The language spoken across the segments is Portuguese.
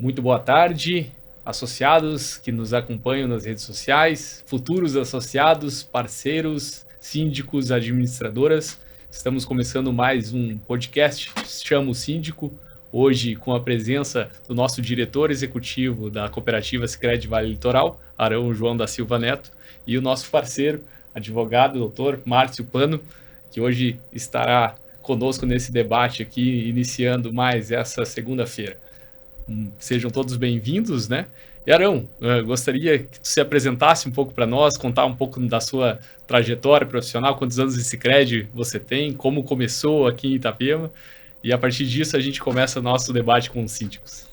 Muito boa tarde, associados que nos acompanham nas redes sociais, futuros associados, parceiros, síndicos, administradoras. Estamos começando mais um podcast, Chama o Síndico, hoje com a presença do nosso diretor executivo da cooperativa Sicredi Vale Litoral, Arão João da Silva Neto, e o nosso parceiro, advogado, doutor Márcio Pano, que hoje estará conosco nesse debate aqui, iniciando mais essa segunda-feira. Sejam todos bem-vindos, né? E Arão, gostaria que tu se apresentasse um pouco para nós, contar um pouco da sua trajetória profissional, quantos anos de Sicredi você tem, como começou aqui em Itapema, e a partir disso a gente começa o nosso debate com os síndicos.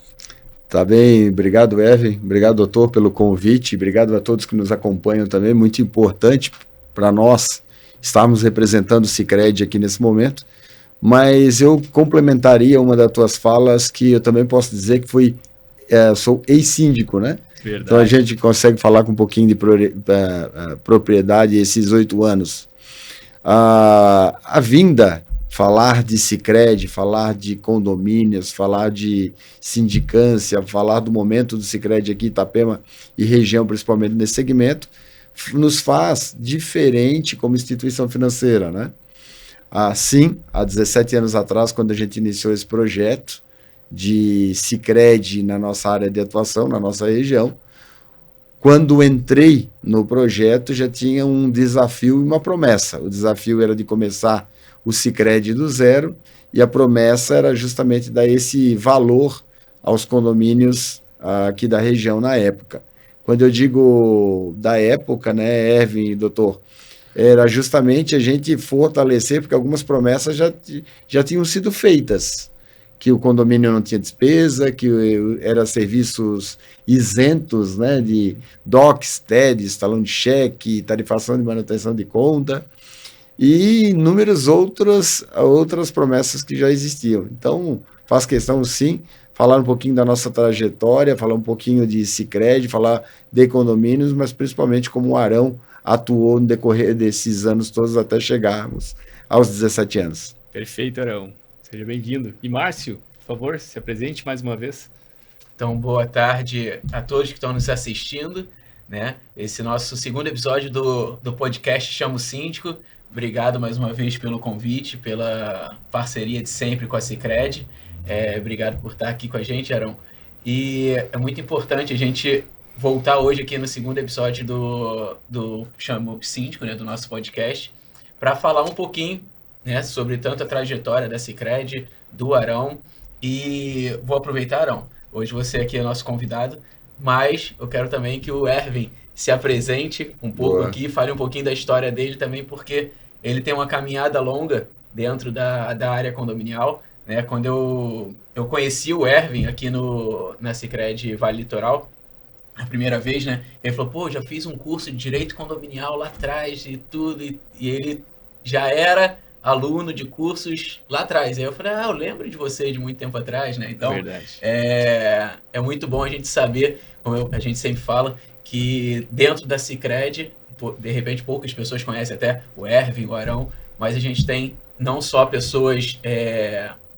Tá bem, obrigado, Erwin, obrigado, doutor, pelo convite, obrigado a todos que nos acompanham também, muito importante para nós estarmos representando o Sicredi aqui nesse momento. Mas eu complementaria uma das tuas falas, que eu também posso dizer que sou ex-síndico, né? Verdade. Então a gente consegue falar com um pouquinho de propriedade esses 8 anos. A vinda, falar de Sicredi, falar de condomínios, falar de sindicância, falar do momento do Sicredi aqui em Itapema e região, principalmente nesse segmento, nos faz diferente como instituição financeira, né? Sim, há 17 anos atrás, quando a gente iniciou esse projeto de Sicredi na nossa área de atuação, na nossa região, quando entrei no projeto já tinha um desafio e uma promessa. O desafio era de começar o Sicredi do zero e a promessa era justamente dar esse valor aos condomínios aqui da região na época. Quando eu digo da época, né, Erwin, doutor, era justamente a gente fortalecer, porque algumas promessas já tinham sido feitas, que o condomínio não tinha despesa, que eram serviços isentos, né, de DOCs, TEDs, talão de cheque, tarifação de manutenção de conta, e inúmeras outras promessas que já existiam. Então, faz questão, sim, falar um pouquinho da nossa trajetória, falar um pouquinho de Sicredi, falar de condomínios, mas principalmente como o Arão atuou no decorrer desses anos todos até chegarmos aos 17 anos. Perfeito, Arão. Seja bem-vindo. E Márcio, por favor, se apresente mais uma vez. Então, boa tarde a todos que estão nos assistindo, né? Esse nosso segundo episódio do podcast Chama o Síndico. Obrigado mais uma vez pelo convite, pela parceria de sempre com a Sicredi. Obrigado por estar aqui com a gente, Arão. E é muito importante a gente voltar hoje aqui no segundo episódio do Chama o Síndico, né, do nosso podcast, para falar um pouquinho, né, sobre tanto a trajetória da Sicredi, do Arão. E vou aproveitar, Arão, hoje você aqui é nosso convidado, mas eu quero também que o Erwin se apresente um pouco aqui, fale um pouquinho da história dele também, porque ele tem uma caminhada longa dentro da área condominial, né? Quando eu conheci o Erwin aqui na Sicredi Vale Litoral, a primeira vez, né? Ele falou, pô, já fiz um curso de Direito Condominial lá atrás e tudo, e ele já era aluno de cursos lá atrás. Aí eu falei, eu lembro de você de muito tempo atrás, né? Então, é muito bom a gente saber, como a gente sempre fala, que dentro da Sicredi, de repente poucas pessoas conhecem até o Erwin, o Arão, mas a gente tem não só pessoas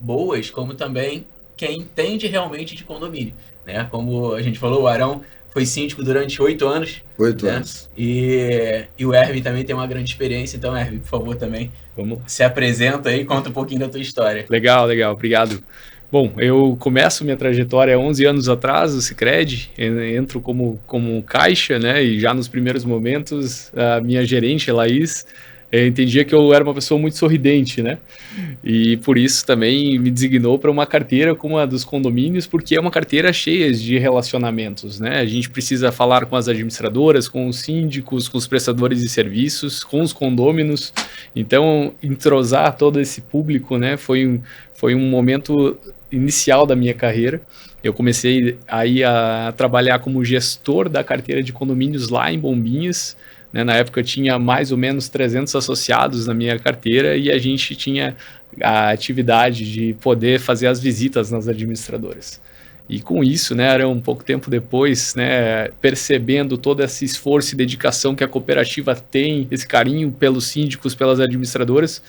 boas, como também quem entende realmente de condomínio, né? Como a gente falou, o Arão foi síndico durante 8 anos. 8 né? anos. E o Erwin também tem uma grande experiência. Então, Erwin, por favor, também se apresenta aí e conta um pouquinho da tua história. Legal, obrigado. Bom, eu começo minha trajetória há 11 anos atrás, no Sicredi, entro como caixa, né? E já nos primeiros momentos, a minha gerente, a Laís, entendia que eu era uma pessoa muito sorridente, né? E por isso também me designou para uma carteira como a dos condomínios, porque é uma carteira cheia de relacionamentos, né? A gente precisa falar com as administradoras, com os síndicos, com os prestadores de serviços, com os condôminos. Então, entrosar todo esse público, né, foi um momento inicial da minha carreira. Eu comecei aí a trabalhar como gestor da carteira de condomínios lá em Bombinhas. Na época eu tinha mais ou menos 300 associados na minha carteira e a gente tinha a atividade de poder fazer as visitas nas administradoras. E com isso, né, era um pouco tempo depois, né, percebendo todo esse esforço e dedicação que a cooperativa tem, esse carinho pelos síndicos, pelas administradoras,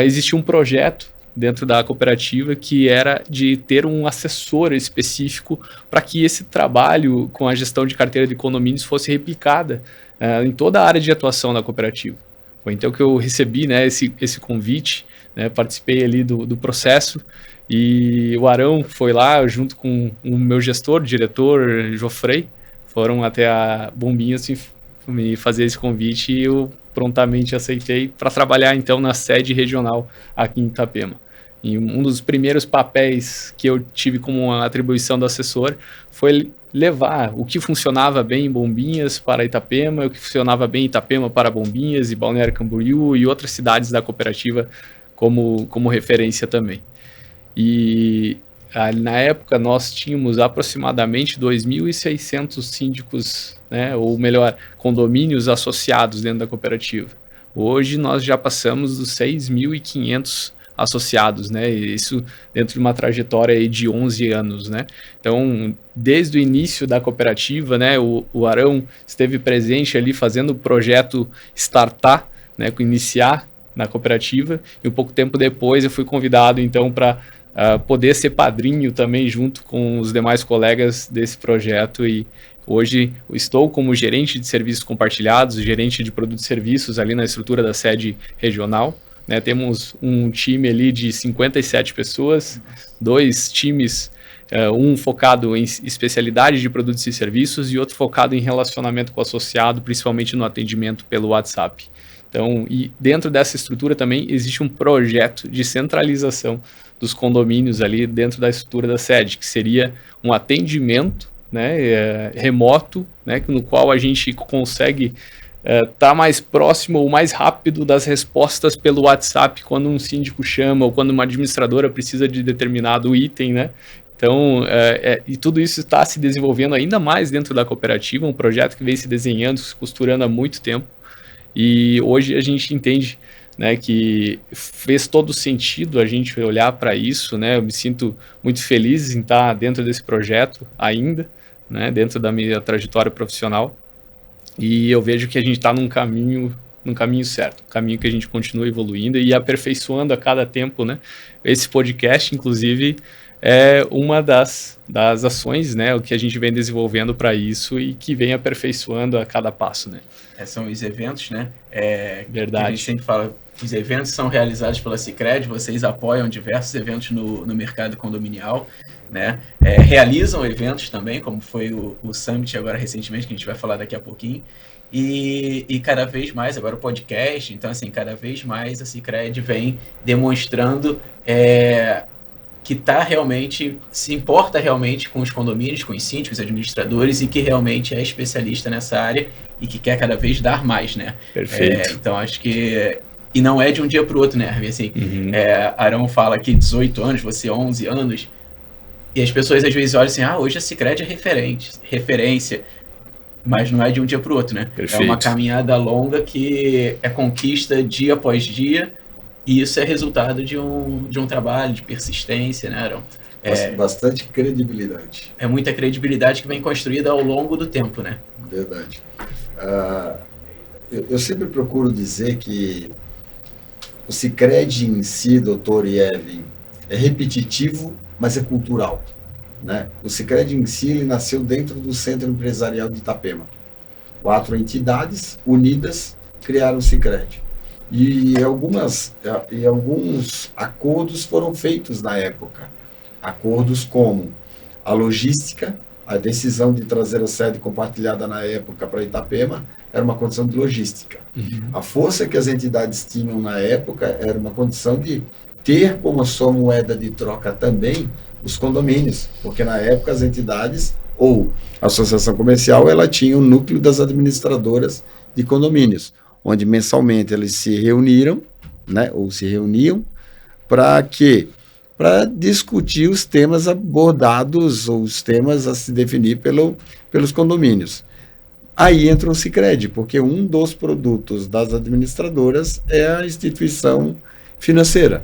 existia um projeto dentro da cooperativa, que era de ter um assessor específico para que esse trabalho com a gestão de carteira de condomínios fosse replicada em toda a área de atuação da cooperativa. Foi então que eu recebi, né, esse convite, né, participei ali do processo, e o Arão foi lá junto com o meu gestor, diretor Jofrei, foram até a Bombinhas me fazer esse convite, e eu prontamente aceitei para trabalhar então na sede regional aqui em Itapema. E um dos primeiros papéis que eu tive como atribuição do assessor foi levar o que funcionava bem em Bombinhas para Itapema, o que funcionava bem em Itapema para Bombinhas e Balneário Camboriú e outras cidades da cooperativa como referência também. E na época nós tínhamos aproximadamente 2.600 síndicos, né, ou melhor, condomínios associados dentro da cooperativa. Hoje nós já passamos dos 6.500 associados, né? Isso dentro de uma trajetória aí de 11 anos, né? Então, desde o início da cooperativa, né, o Arão esteve presente ali fazendo o projeto Startar, né, iniciar na cooperativa, e um pouco tempo depois eu fui convidado então para poder ser padrinho também junto com os demais colegas desse projeto, e hoje estou como gerente de serviços compartilhados, gerente de produtos e serviços ali na estrutura da sede regional. Né, temos um time ali de 57 pessoas, 2 times, um focado em especialidade de produtos e serviços e outro focado em relacionamento com o associado, principalmente no atendimento pelo WhatsApp. Então, e dentro dessa estrutura também existe um projeto de centralização dos condomínios ali dentro da estrutura da sede, que seria um atendimento, né, remoto, né, no qual a gente consegue tá mais próximo ou mais rápido das respostas pelo WhatsApp quando um síndico chama ou quando uma administradora precisa de determinado item, né? Então, e tudo isso está se desenvolvendo ainda mais dentro da cooperativa, um projeto que vem se desenhando, se costurando há muito tempo, e hoje a gente entende, né, que fez todo sentido a gente olhar para isso, né? Eu me sinto muito feliz em estar dentro desse projeto ainda, né, dentro da minha trajetória profissional. E eu vejo que a gente está num caminho certo, um caminho que a gente continua evoluindo e aperfeiçoando a cada tempo, né? Esse podcast, inclusive, é uma das ações, né, o que a gente vem desenvolvendo para isso e que vem aperfeiçoando a cada passo, né? São os eventos, né? Verdade. A gente sempre fala, os eventos são realizados pela Sicredi, vocês apoiam diversos eventos no mercado condominial, né? Realizam eventos também, como foi o Summit agora recentemente, que a gente vai falar daqui a pouquinho, e cada vez mais, agora o podcast, então assim, cada vez mais a Sicredi vem demonstrando que se importa realmente com os condomínios, com os síndicos, administradores, e que realmente é especialista nessa área e que quer cada vez dar mais, né? Perfeito. Então acho que... E não é de um dia para o outro, né? Assim, Arão fala aqui 18 anos, você 11 anos, e as pessoas às vezes olham assim, hoje a Sicredi é referência, mas não é de um dia para o outro, né? Perfeito. É uma caminhada longa que é conquista dia após dia, e isso é resultado de um trabalho de persistência, né, Arão? Bastante credibilidade. É muita credibilidade que vem construída ao longo do tempo, né? Verdade. Eu sempre procuro dizer que o Sicredi em si, doutor Yevin, é repetitivo, mas é cultural, né? O Sicredi em si, ele nasceu dentro do Centro Empresarial de Itapema. 4 entidades unidas criaram o Sicredi. E alguns acordos foram feitos na época. Acordos como a logística, a decisão de trazer a sede compartilhada na época para Itapema era uma condição de logística. A força que as entidades tinham na época era uma condição de ter como sua moeda de troca também os condomínios, porque na época as entidades ou a associação comercial, ela tinha o núcleo das administradoras de condomínios, onde mensalmente eles se reuniram, né, ou se reuniam, para quê? Para discutir os temas abordados ou os temas a se definir pelos condomínios. Aí entra o Sicredi, porque um dos produtos das administradoras é a instituição financeira.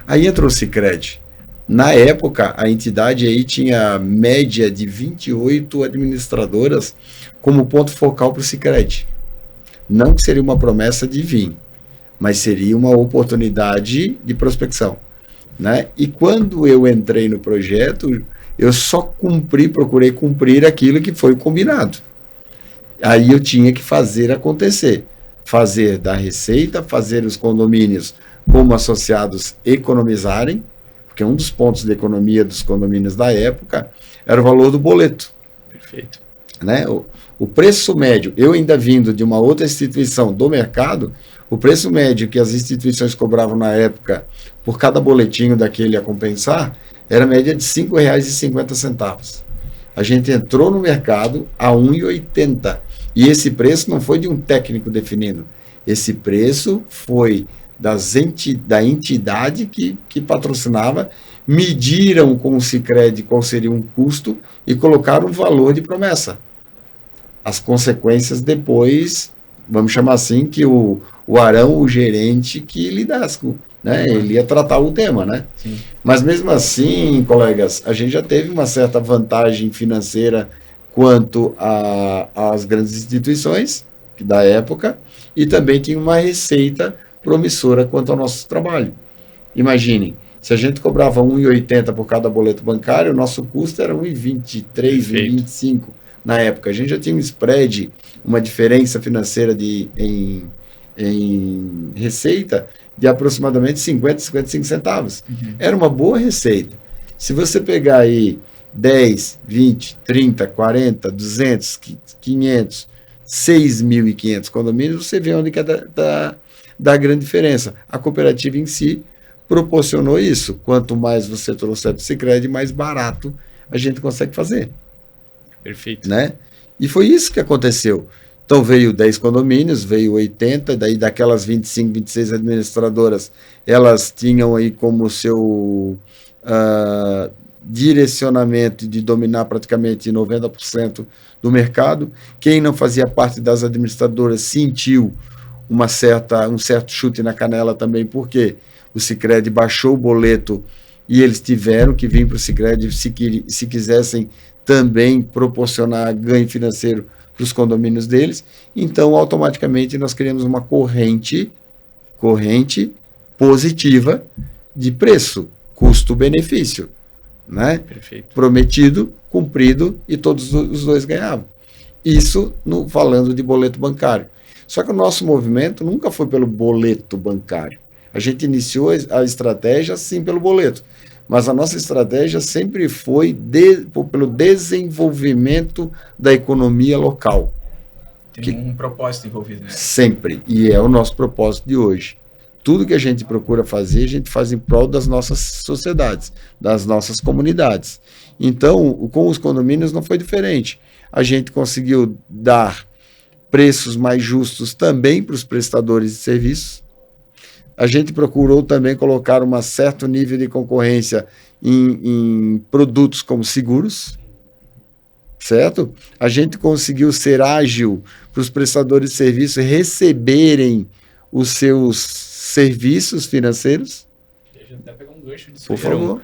Aí entra o Sicredi. Na época, a entidade aí tinha média de 28 administradoras como ponto focal para o Sicredi. Não que seria uma promessa de vir, mas seria uma oportunidade de prospecção. né? E quando eu entrei no projeto, eu só procurei cumprir aquilo que foi combinado. Aí eu tinha que fazer acontecer. Fazer da receita, fazer os condomínios como associados economizarem, porque um dos pontos de economia dos condomínios da época era o valor do boleto. Perfeito. Né? O preço médio, eu ainda vindo de uma outra instituição do mercado, o preço médio que as instituições cobravam na época por cada boletinho daquele a compensar era média de R$ 5,50. A gente entrou no mercado a R$ 1,80. E esse preço não foi de um técnico definindo. Esse preço foi da entidade que patrocinava, mediram com o Sicredi qual seria um custo e colocaram um valor de promessa. As consequências depois, vamos chamar assim, que o Arão, o gerente, que lidasse, né? Ele ia tratar o tema, né? Sim. Mas mesmo assim, colegas, a gente já teve uma certa vantagem financeira quanto às grandes instituições da época e também tinha uma receita promissora quanto ao nosso trabalho. Imaginem, se a gente cobrava R$ 1,80 por cada boleto bancário, o nosso custo era R$ 1,23, R$ 1,25 na época. A gente já tinha um spread, uma diferença financeira em receita de aproximadamente 50, 55 centavos. Uhum. Era uma boa receita. Se você pegar aí 10, 20, 30, 40, 200, 500, 6.500 condomínios, você vê onde que é da grande diferença. A cooperativa em si proporcionou isso. Quanto mais você trouxer do Sicredi, mais barato a gente consegue fazer. Perfeito. Né? E foi isso que aconteceu. Então veio 10 condomínios, veio 80, daí daquelas 25, 26 administradoras, elas tinham aí como seu direcionamento de dominar praticamente 90% do mercado. Quem não fazia parte das administradoras sentiu um certo chute na canela também, porque o Sicredi baixou o boleto e eles tiveram que vir para o Sicredi se quisessem também proporcionar ganho financeiro para os condomínios deles. Então, automaticamente, nós criamos uma corrente positiva de preço, custo-benefício, né? Perfeito. Prometido, cumprido, e todos os dois ganhavam. Isso falando de boleto bancário. Só que o nosso movimento nunca foi pelo boleto bancário. A gente iniciou a estratégia, sim, pelo boleto. Mas a nossa estratégia sempre foi pelo desenvolvimento da economia local. Tem um propósito envolvido, né? Sempre. E é o nosso propósito de hoje. Tudo que a gente procura fazer, a gente faz em prol das nossas sociedades, das nossas comunidades. Então, com os condomínios não foi diferente. A gente conseguiu dar preços mais justos também para os prestadores de serviços. A gente procurou também colocar um certo nível de concorrência em produtos como seguros, certo? A gente conseguiu ser ágil para os prestadores de serviço receberem os seus serviços financeiros. Deixa eu até pegar um gancho disso. Por favor.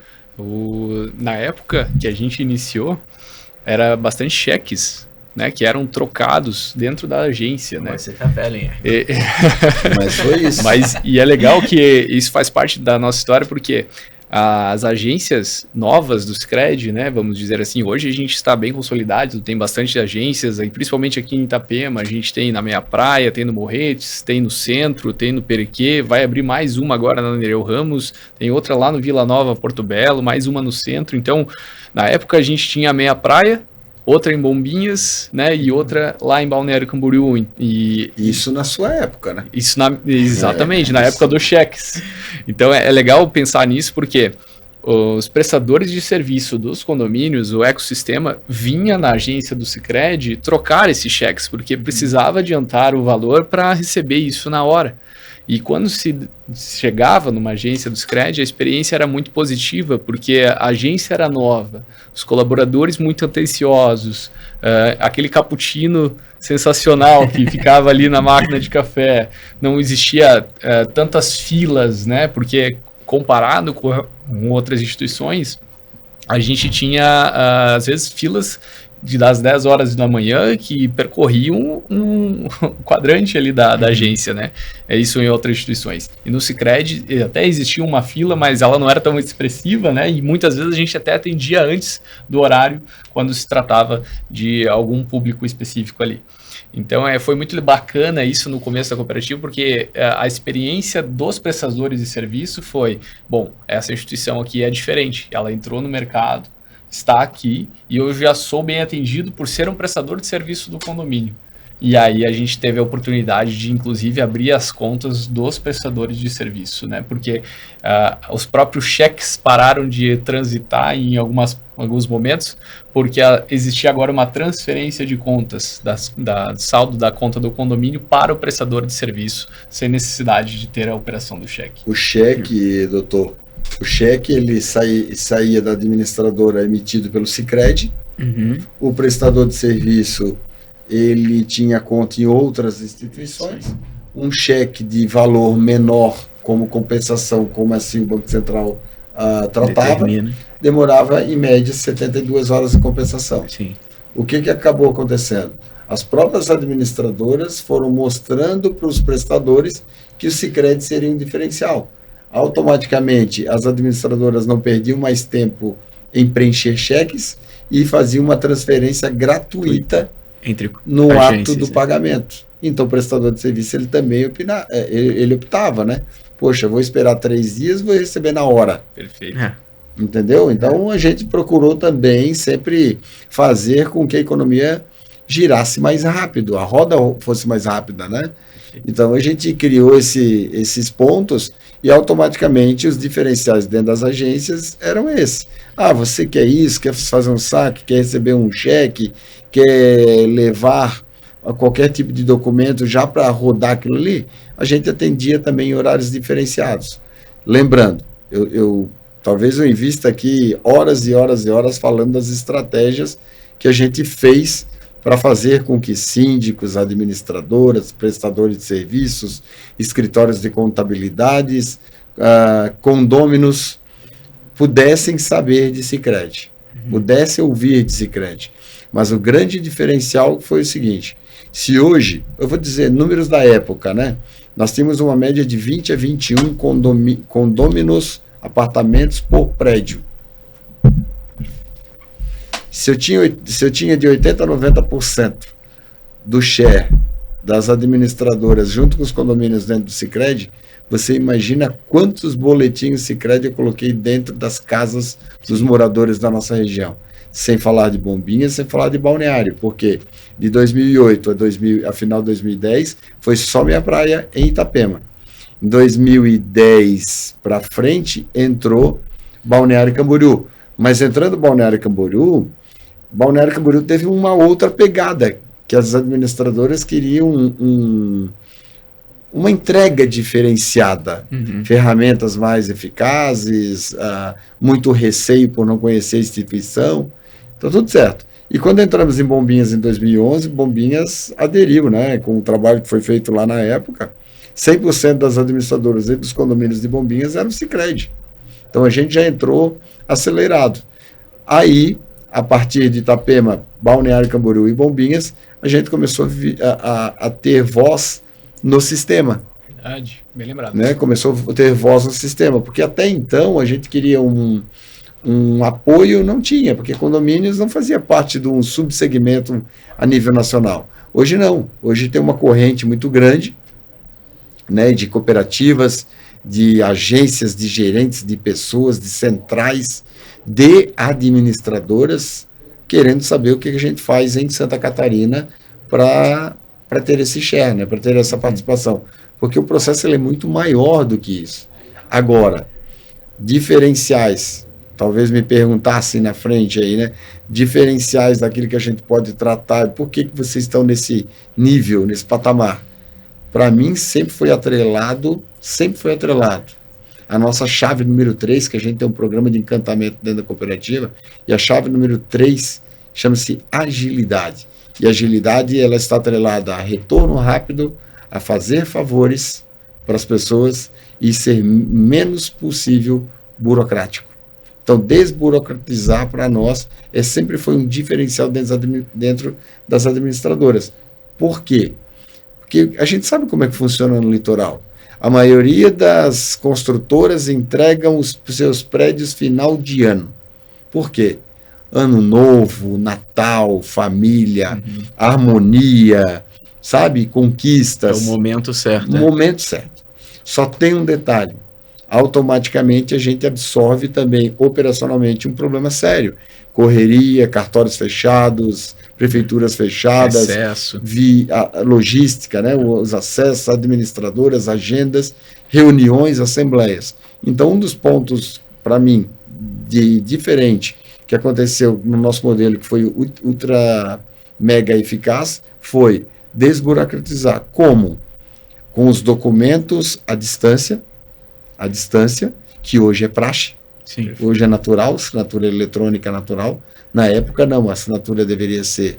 Na época que a gente iniciou, era bastante cheques, né, que eram trocados dentro da agência, né? Mas você tá velho, hein? Mas foi isso. E é legal que isso faz parte da nossa história, porque as agências novas do Sicredi, né, vamos dizer assim, hoje a gente está bem consolidado, tem bastante agências, principalmente aqui em Itapema, a gente tem na Meia Praia, tem no Morretes, tem no Centro, tem no Perequê, vai abrir mais uma agora na Nereu Ramos, tem outra lá no Vila Nova, Porto Belo, mais uma no Centro. Então, na época a gente tinha a Meia Praia, outra em Bombinhas, né, e outra lá em Balneário Camboriú. E isso na sua época, né? Exatamente, na época dos cheques. Então é legal pensar nisso, porque os prestadores de serviço dos condomínios, o ecossistema, vinha na agência do Sicredi trocar esses cheques, porque precisava adiantar o valor para receber isso na hora. E quando se chegava numa agência do Sicredi, a experiência era muito positiva, porque a agência era nova, os colaboradores muito atenciosos, aquele cappuccino sensacional que ficava ali na máquina de café, não existia tantas filas, né? Porque comparado com outras instituições, a gente tinha, às vezes, filas das 10 horas da manhã que percorriam um quadrante ali da agência, né? É isso em outras instituições. E no Sicredi até existia uma fila, mas ela não era tão expressiva, né? E muitas vezes a gente até atendia antes do horário, quando se tratava de algum público específico ali. Então foi muito bacana isso no começo da cooperativa, porque a experiência dos prestadores de serviço foi, bom, essa instituição aqui é diferente, ela entrou no mercado, está aqui, e eu já sou bem atendido por ser um prestador de serviço do condomínio. E aí a gente teve a oportunidade de, inclusive, abrir as contas dos prestadores de serviço, né? Porque os próprios cheques pararam de transitar em alguns momentos, porque existia agora uma transferência de contas da saldo da conta do condomínio para o prestador de serviço, sem necessidade de ter a operação do cheque. O cheque, doutor, o cheque ele saía da administradora emitido pelo Sicredi, o prestador de serviço ele tinha conta em outras instituições. Sim. Um cheque de valor menor como compensação, como assim o Banco Central tratava, demorava em média 72 horas de compensação. Sim. O que acabou acontecendo? As próprias administradoras foram mostrando para os prestadores que o Sicredi seria um diferencial. Automaticamente, as administradoras não perdiam mais tempo em preencher cheques e faziam uma transferência gratuita no ato do pagamento. Então, o prestador de serviço, ele também ele optava, né? Poxa, vou esperar 3 dias, vou receber na hora. Perfeito. Entendeu? Então, a gente procurou também sempre fazer com que a economia girasse mais rápido, a roda fosse mais rápida, né? Então, a gente criou esses pontos e, automaticamente, os diferenciais dentro das agências eram esses. Você quer isso, quer fazer um saque, quer receber um cheque, quer levar qualquer tipo de documento já para rodar aquilo ali, a gente atendia também em horários diferenciados. Lembrando, talvez eu invista aqui horas e horas e horas falando das estratégias que a gente fez para fazer com que síndicos, administradoras, prestadores de serviços, escritórios de contabilidades, condôminos pudessem saber de Sicredi, pudessem ouvir de Sicredi. Mas o grande diferencial foi o seguinte: se hoje, eu vou dizer números da época, né? Nós tínhamos uma média de 20 a 21 condôminos, apartamentos por prédio. Se eu tinha de 80% a 90% do share das administradoras junto com os condomínios dentro do Sicredi, você imagina quantos boletins Sicredi eu coloquei dentro das casas dos moradores da nossa região. Sem falar de Bombinhas, sem falar de Balneário, porque de 2008 a final de 2010 foi só minha praia em Itapema. Em 2010 para frente entrou Balneário Camboriú, mas entrando Balneário Camboriú teve uma outra pegada, que as administradoras queriam uma entrega diferenciada, ferramentas mais eficazes, muito receio por não conhecer a instituição. Então, tudo certo. E quando entramos em Bombinhas em 2011, Bombinhas aderiu, né, com o trabalho que foi feito lá na época. 100% das administradoras e dos condomínios de Bombinhas eram Sicredi. Então, a gente já entrou acelerado. Aí, a partir de Itapema, Balneário Camboriú e Bombinhas, a gente começou a ter voz no sistema. Verdade, bem lembrado. Né? Começou a ter voz no sistema, porque até então a gente queria um apoio, não tinha, porque condomínios não fazia parte de um subsegmento a nível nacional. Hoje não, hoje tem uma corrente muito grande, né, de cooperativas, de agências, de gerentes, de pessoas, de centrais, de administradoras, querendo saber o que a gente faz em Santa Catarina para ter esse share, né, para ter essa participação. Porque o processo ele é muito maior do que isso. Agora, diferenciais, talvez me perguntassem na frente aí, né, diferenciais daquilo que a gente pode tratar, por que vocês estão nesse nível, nesse patamar? Para mim, sempre foi atrelado a nossa chave número 3, que a gente tem um programa de encantamento dentro da cooperativa, e a chave número 3 chama-se agilidade. E a agilidade, ela está atrelada a retorno rápido, a fazer favores para as pessoas e ser menos possível burocrático. Então, desburocratizar para nós sempre foi um diferencial dentro das administradoras. Por quê? Porque a gente sabe como é que funciona no litoral. A maioria das construtoras entregam os seus prédios final de ano. Por quê? Ano novo, Natal, família, harmonia, sabe? Conquistas. É o momento certo. O momento certo. Só tem um detalhe. Automaticamente a gente absorve também operacionalmente um problema sério. Correria, cartórios fechados, prefeituras fechadas, excesso, a logística, né? Os acessos, administradoras, agendas, reuniões, assembleias. Então, um dos pontos, para mim, de diferente que aconteceu no nosso modelo, que foi ultra mega eficaz, foi desburocratizar. Como? Com os documentos à distância, que hoje é praxe, sim. Hoje é natural, assinatura eletrônica natural. Na época, não, a assinatura deveria ser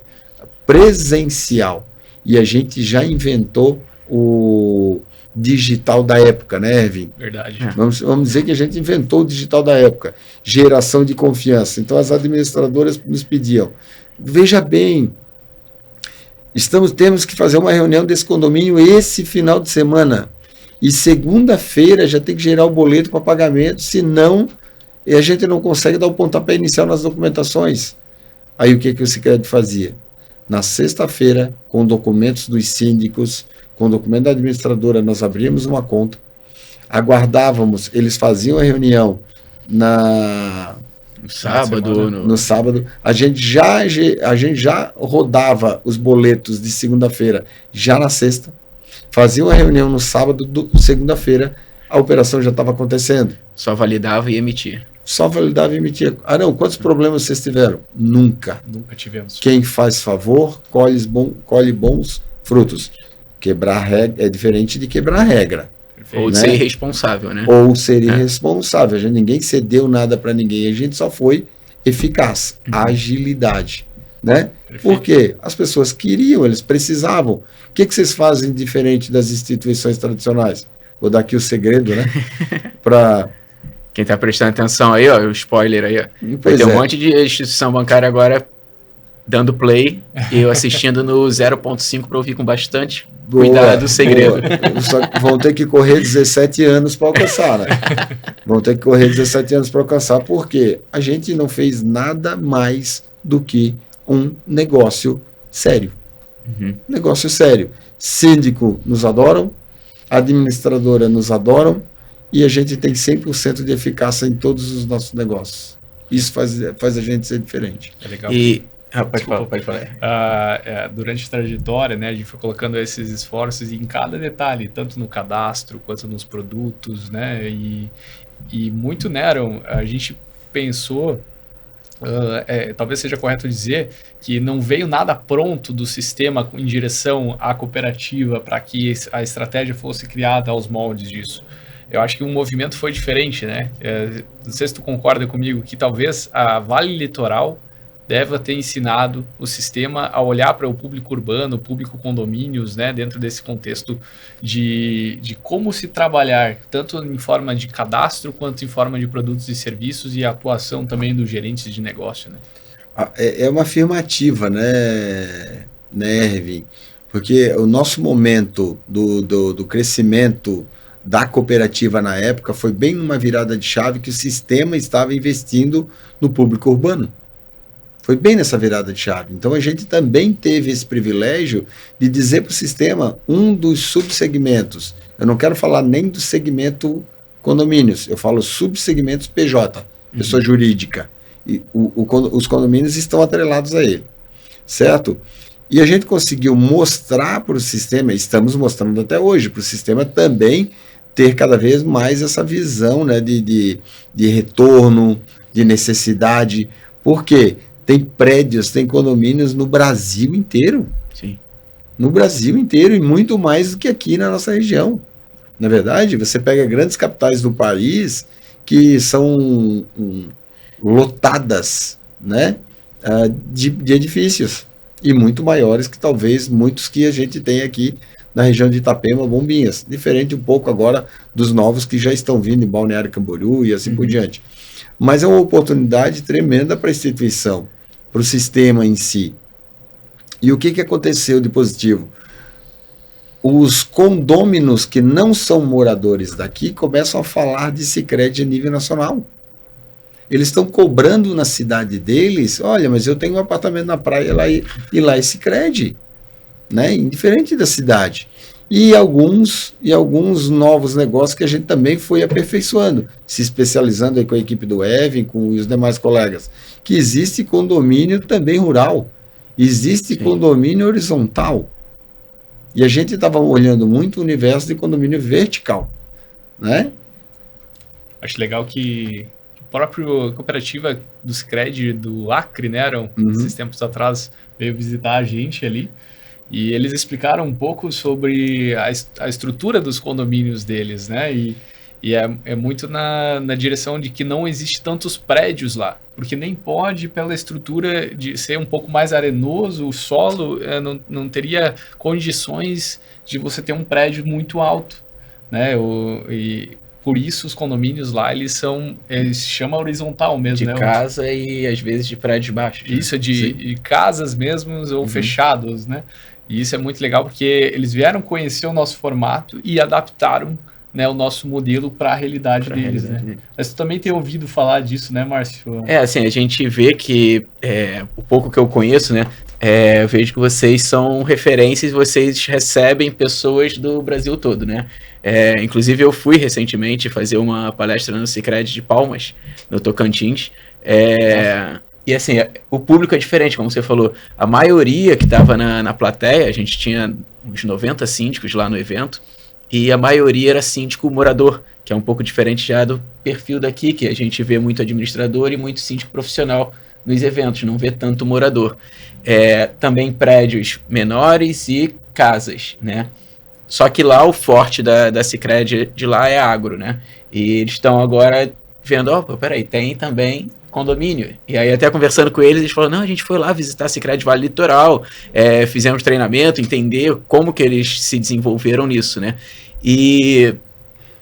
presencial. E a gente já inventou o digital da época, né, Ervin? Verdade. Vamos dizer que a gente inventou o digital da época. Geração de confiança. Então, as administradoras nos pediam, veja bem, temos que fazer uma reunião desse condomínio esse final de semana. E segunda-feira já tem que gerar o boleto para pagamento, senão a gente não consegue dar o pontapé inicial nas documentações. Aí o que o Sicredi fazia? Na sexta-feira, com documentos dos síndicos, com documento da administradora, nós abríamos uma conta, aguardávamos, eles faziam a reunião no sábado, a gente já rodava os boletos de segunda-feira já na sexta, fazia uma reunião no sábado, segunda-feira, a operação já estava acontecendo. Só validava e emitia. Ah, não, quantos problemas vocês tiveram? Nunca tivemos. Quem faz favor, colhe bons frutos. Quebrar regra é diferente de quebrar regra. Perfeito. Ou de ser irresponsável, né? Ou ser irresponsável. Ninguém cedeu nada para ninguém. A gente só foi eficaz. Agilidade. Né? Por quê? As pessoas queriam, eles precisavam. O que vocês fazem diferente das instituições tradicionais? Vou dar aqui o segredo, né? Para... Quem está prestando atenção aí, ó, o spoiler aí, ó. Vai ter um monte de instituição bancária agora dando play e eu assistindo no 0.5 para ouvir com bastante cuidado do segredo. Só que vão ter que correr 17 anos para alcançar, né? Vão ter que correr 17 anos para alcançar, porque a gente não fez nada mais do que um negócio sério. Negócio sério. Síndico nos adoram, administradora nos adoram, e a gente tem 100% de eficácia em todos os nossos negócios. Isso faz a gente ser diferente. É legal. E pode falar. Durante a trajetória, né, a gente foi colocando esses esforços em cada detalhe, tanto no cadastro quanto nos produtos, né, e muito, né, a gente pensou, talvez seja correto dizer, que não veio nada pronto do sistema em direção à cooperativa para que a estratégia fosse criada aos moldes disso. Eu acho que o movimento foi diferente, né? Não sei se tu concorda comigo que talvez a Vale Litoral deva ter ensinado o sistema a olhar para o público urbano, o público condomínios, né? Dentro desse contexto de como se trabalhar, tanto em forma de cadastro, quanto em forma de produtos e serviços e a atuação também dos gerentes de negócio, né? É uma afirmativa, né, Ervin? Porque o nosso momento do crescimento da cooperativa na época foi bem numa virada de chave que o sistema estava investindo no público urbano. Foi bem nessa virada de chave. Então a gente também teve esse privilégio de dizer para o sistema um dos subsegmentos. Eu não quero falar nem do segmento condomínios, eu falo subsegmentos PJ, pessoa jurídica. E os condomínios estão atrelados a ele. Certo? E a gente conseguiu mostrar para o sistema, estamos mostrando até hoje, para o sistema também ter cada vez mais essa visão, né, de retorno, de necessidade. Por quê? Tem prédios, tem condomínios no Brasil inteiro. Sim. No Brasil inteiro, e muito mais do que aqui na nossa região. Na verdade, você pega grandes capitais do país que são lotadas, né, de edifícios, e muito maiores que talvez muitos que a gente tem aqui na região de Itapema, Bombinhas. Diferente um pouco agora dos novos que já estão vindo em Balneário Camboriú e assim por diante. mas é uma oportunidade tremenda para a instituição, para o sistema em si. E o que aconteceu de positivo? Os condôminos que não são moradores daqui começam a falar de Sicredi a nível nacional. Eles estão cobrando na cidade deles, olha, mas eu tenho um apartamento na praia e lá é Sicredi, né? Indiferente da cidade. E alguns novos negócios que a gente também foi aperfeiçoando, se especializando aí com a equipe do Evan, com os demais colegas, que existe condomínio também rural, existe Sim. condomínio horizontal. E a gente estava olhando muito o universo de condomínio vertical, né? Acho legal que a própria cooperativa do Sicredi do Acre, né, esses tempos atrás, veio visitar a gente ali, e eles explicaram um pouco sobre a estrutura dos condomínios deles, né, e é muito na direção de que não existe tantos prédios lá, porque nem pode, pela estrutura de ser um pouco mais arenoso, o solo não teria condições de você ter um prédio muito alto, né, e por isso os condomínios lá, eles se chama horizontal mesmo, De né? casa e às vezes de prédios baixos. Isso é de casas mesmo ou fechados, né? E isso é muito legal porque eles vieram conhecer o nosso formato e adaptaram, né, o nosso modelo para a realidade deles, né? Mas tu também tem ouvido falar disso, né, Márcio? Assim, a gente vê que o pouco que eu conheço, né, eu vejo que vocês são referências, vocês recebem pessoas do Brasil todo, né? Inclusive eu fui recentemente fazer uma palestra no Sicredi de Palmas, no Tocantins, e assim, o público é diferente, como você falou, a maioria que estava na plateia, a gente tinha uns 90 síndicos lá no evento, e a maioria era síndico morador, que é um pouco diferente já do perfil daqui, que a gente vê muito administrador e muito síndico profissional nos eventos, não vê tanto morador. Também prédios menores e casas, né? Só que lá o forte da Sicredi de lá é agro, né? E eles estão agora vendo, peraí, tem também condomínio. E aí até conversando com eles falaram, não, a gente foi lá visitar a Sicredi Vale Litoral, fizemos treinamento, entender como que eles se desenvolveram nisso, né? E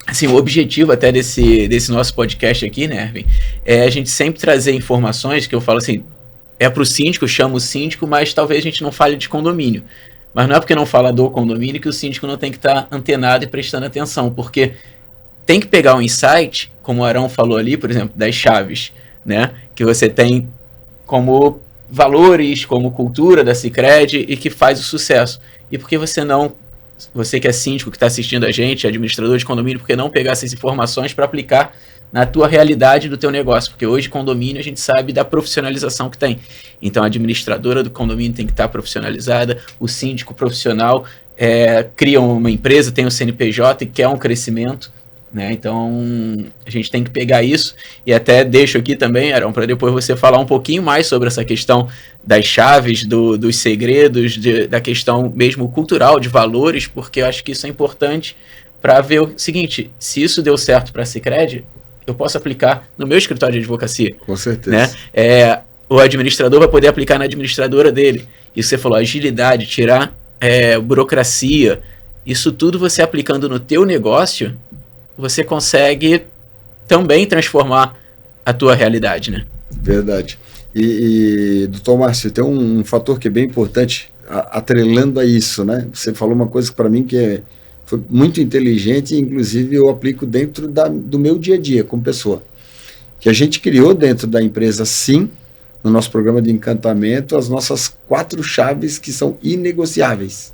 assim, o objetivo até desse nosso podcast aqui, né, Erwin, é a gente sempre trazer informações que eu falo assim, para o síndico, eu chamo o síndico, mas talvez a gente não fale de condomínio. Mas não é porque não fala do condomínio que o síndico não tem que estar antenado e prestando atenção, porque tem que pegar um insight, como o Arão falou ali, por exemplo, das chaves, né, que você tem como valores, como cultura da Sicredi e que faz o sucesso. E por que você que é síndico, que está assistindo a gente, administrador de condomínio, por que não pegar essas informações para aplicar na tua realidade do teu negócio? Porque hoje condomínio a gente sabe da profissionalização que tem. Então a administradora do condomínio tem que estar profissionalizada, o síndico profissional cria uma empresa, tem o CNPJ e quer um crescimento, né? Então a gente tem que pegar isso e até deixo aqui também, Arão, para depois você falar um pouquinho mais sobre essa questão das chaves, dos segredos, da questão mesmo cultural, de valores, porque eu acho que isso é importante para ver o seguinte, se isso deu certo para a Sicredi, eu posso aplicar no meu escritório de advocacia. Com certeza. Né? O administrador vai poder aplicar na administradora dele. E você falou, agilidade, tirar burocracia, isso tudo você aplicando no teu negócio, você consegue também transformar a tua realidade, né? Verdade. E doutor Márcio, tem um fator que é bem importante, atrelando a isso, né? Você falou uma coisa para mim que foi muito inteligente e, inclusive, eu aplico dentro do meu dia a dia como pessoa. Que a gente criou dentro da empresa, sim, no nosso programa de encantamento, as nossas 4 chaves que são inegociáveis.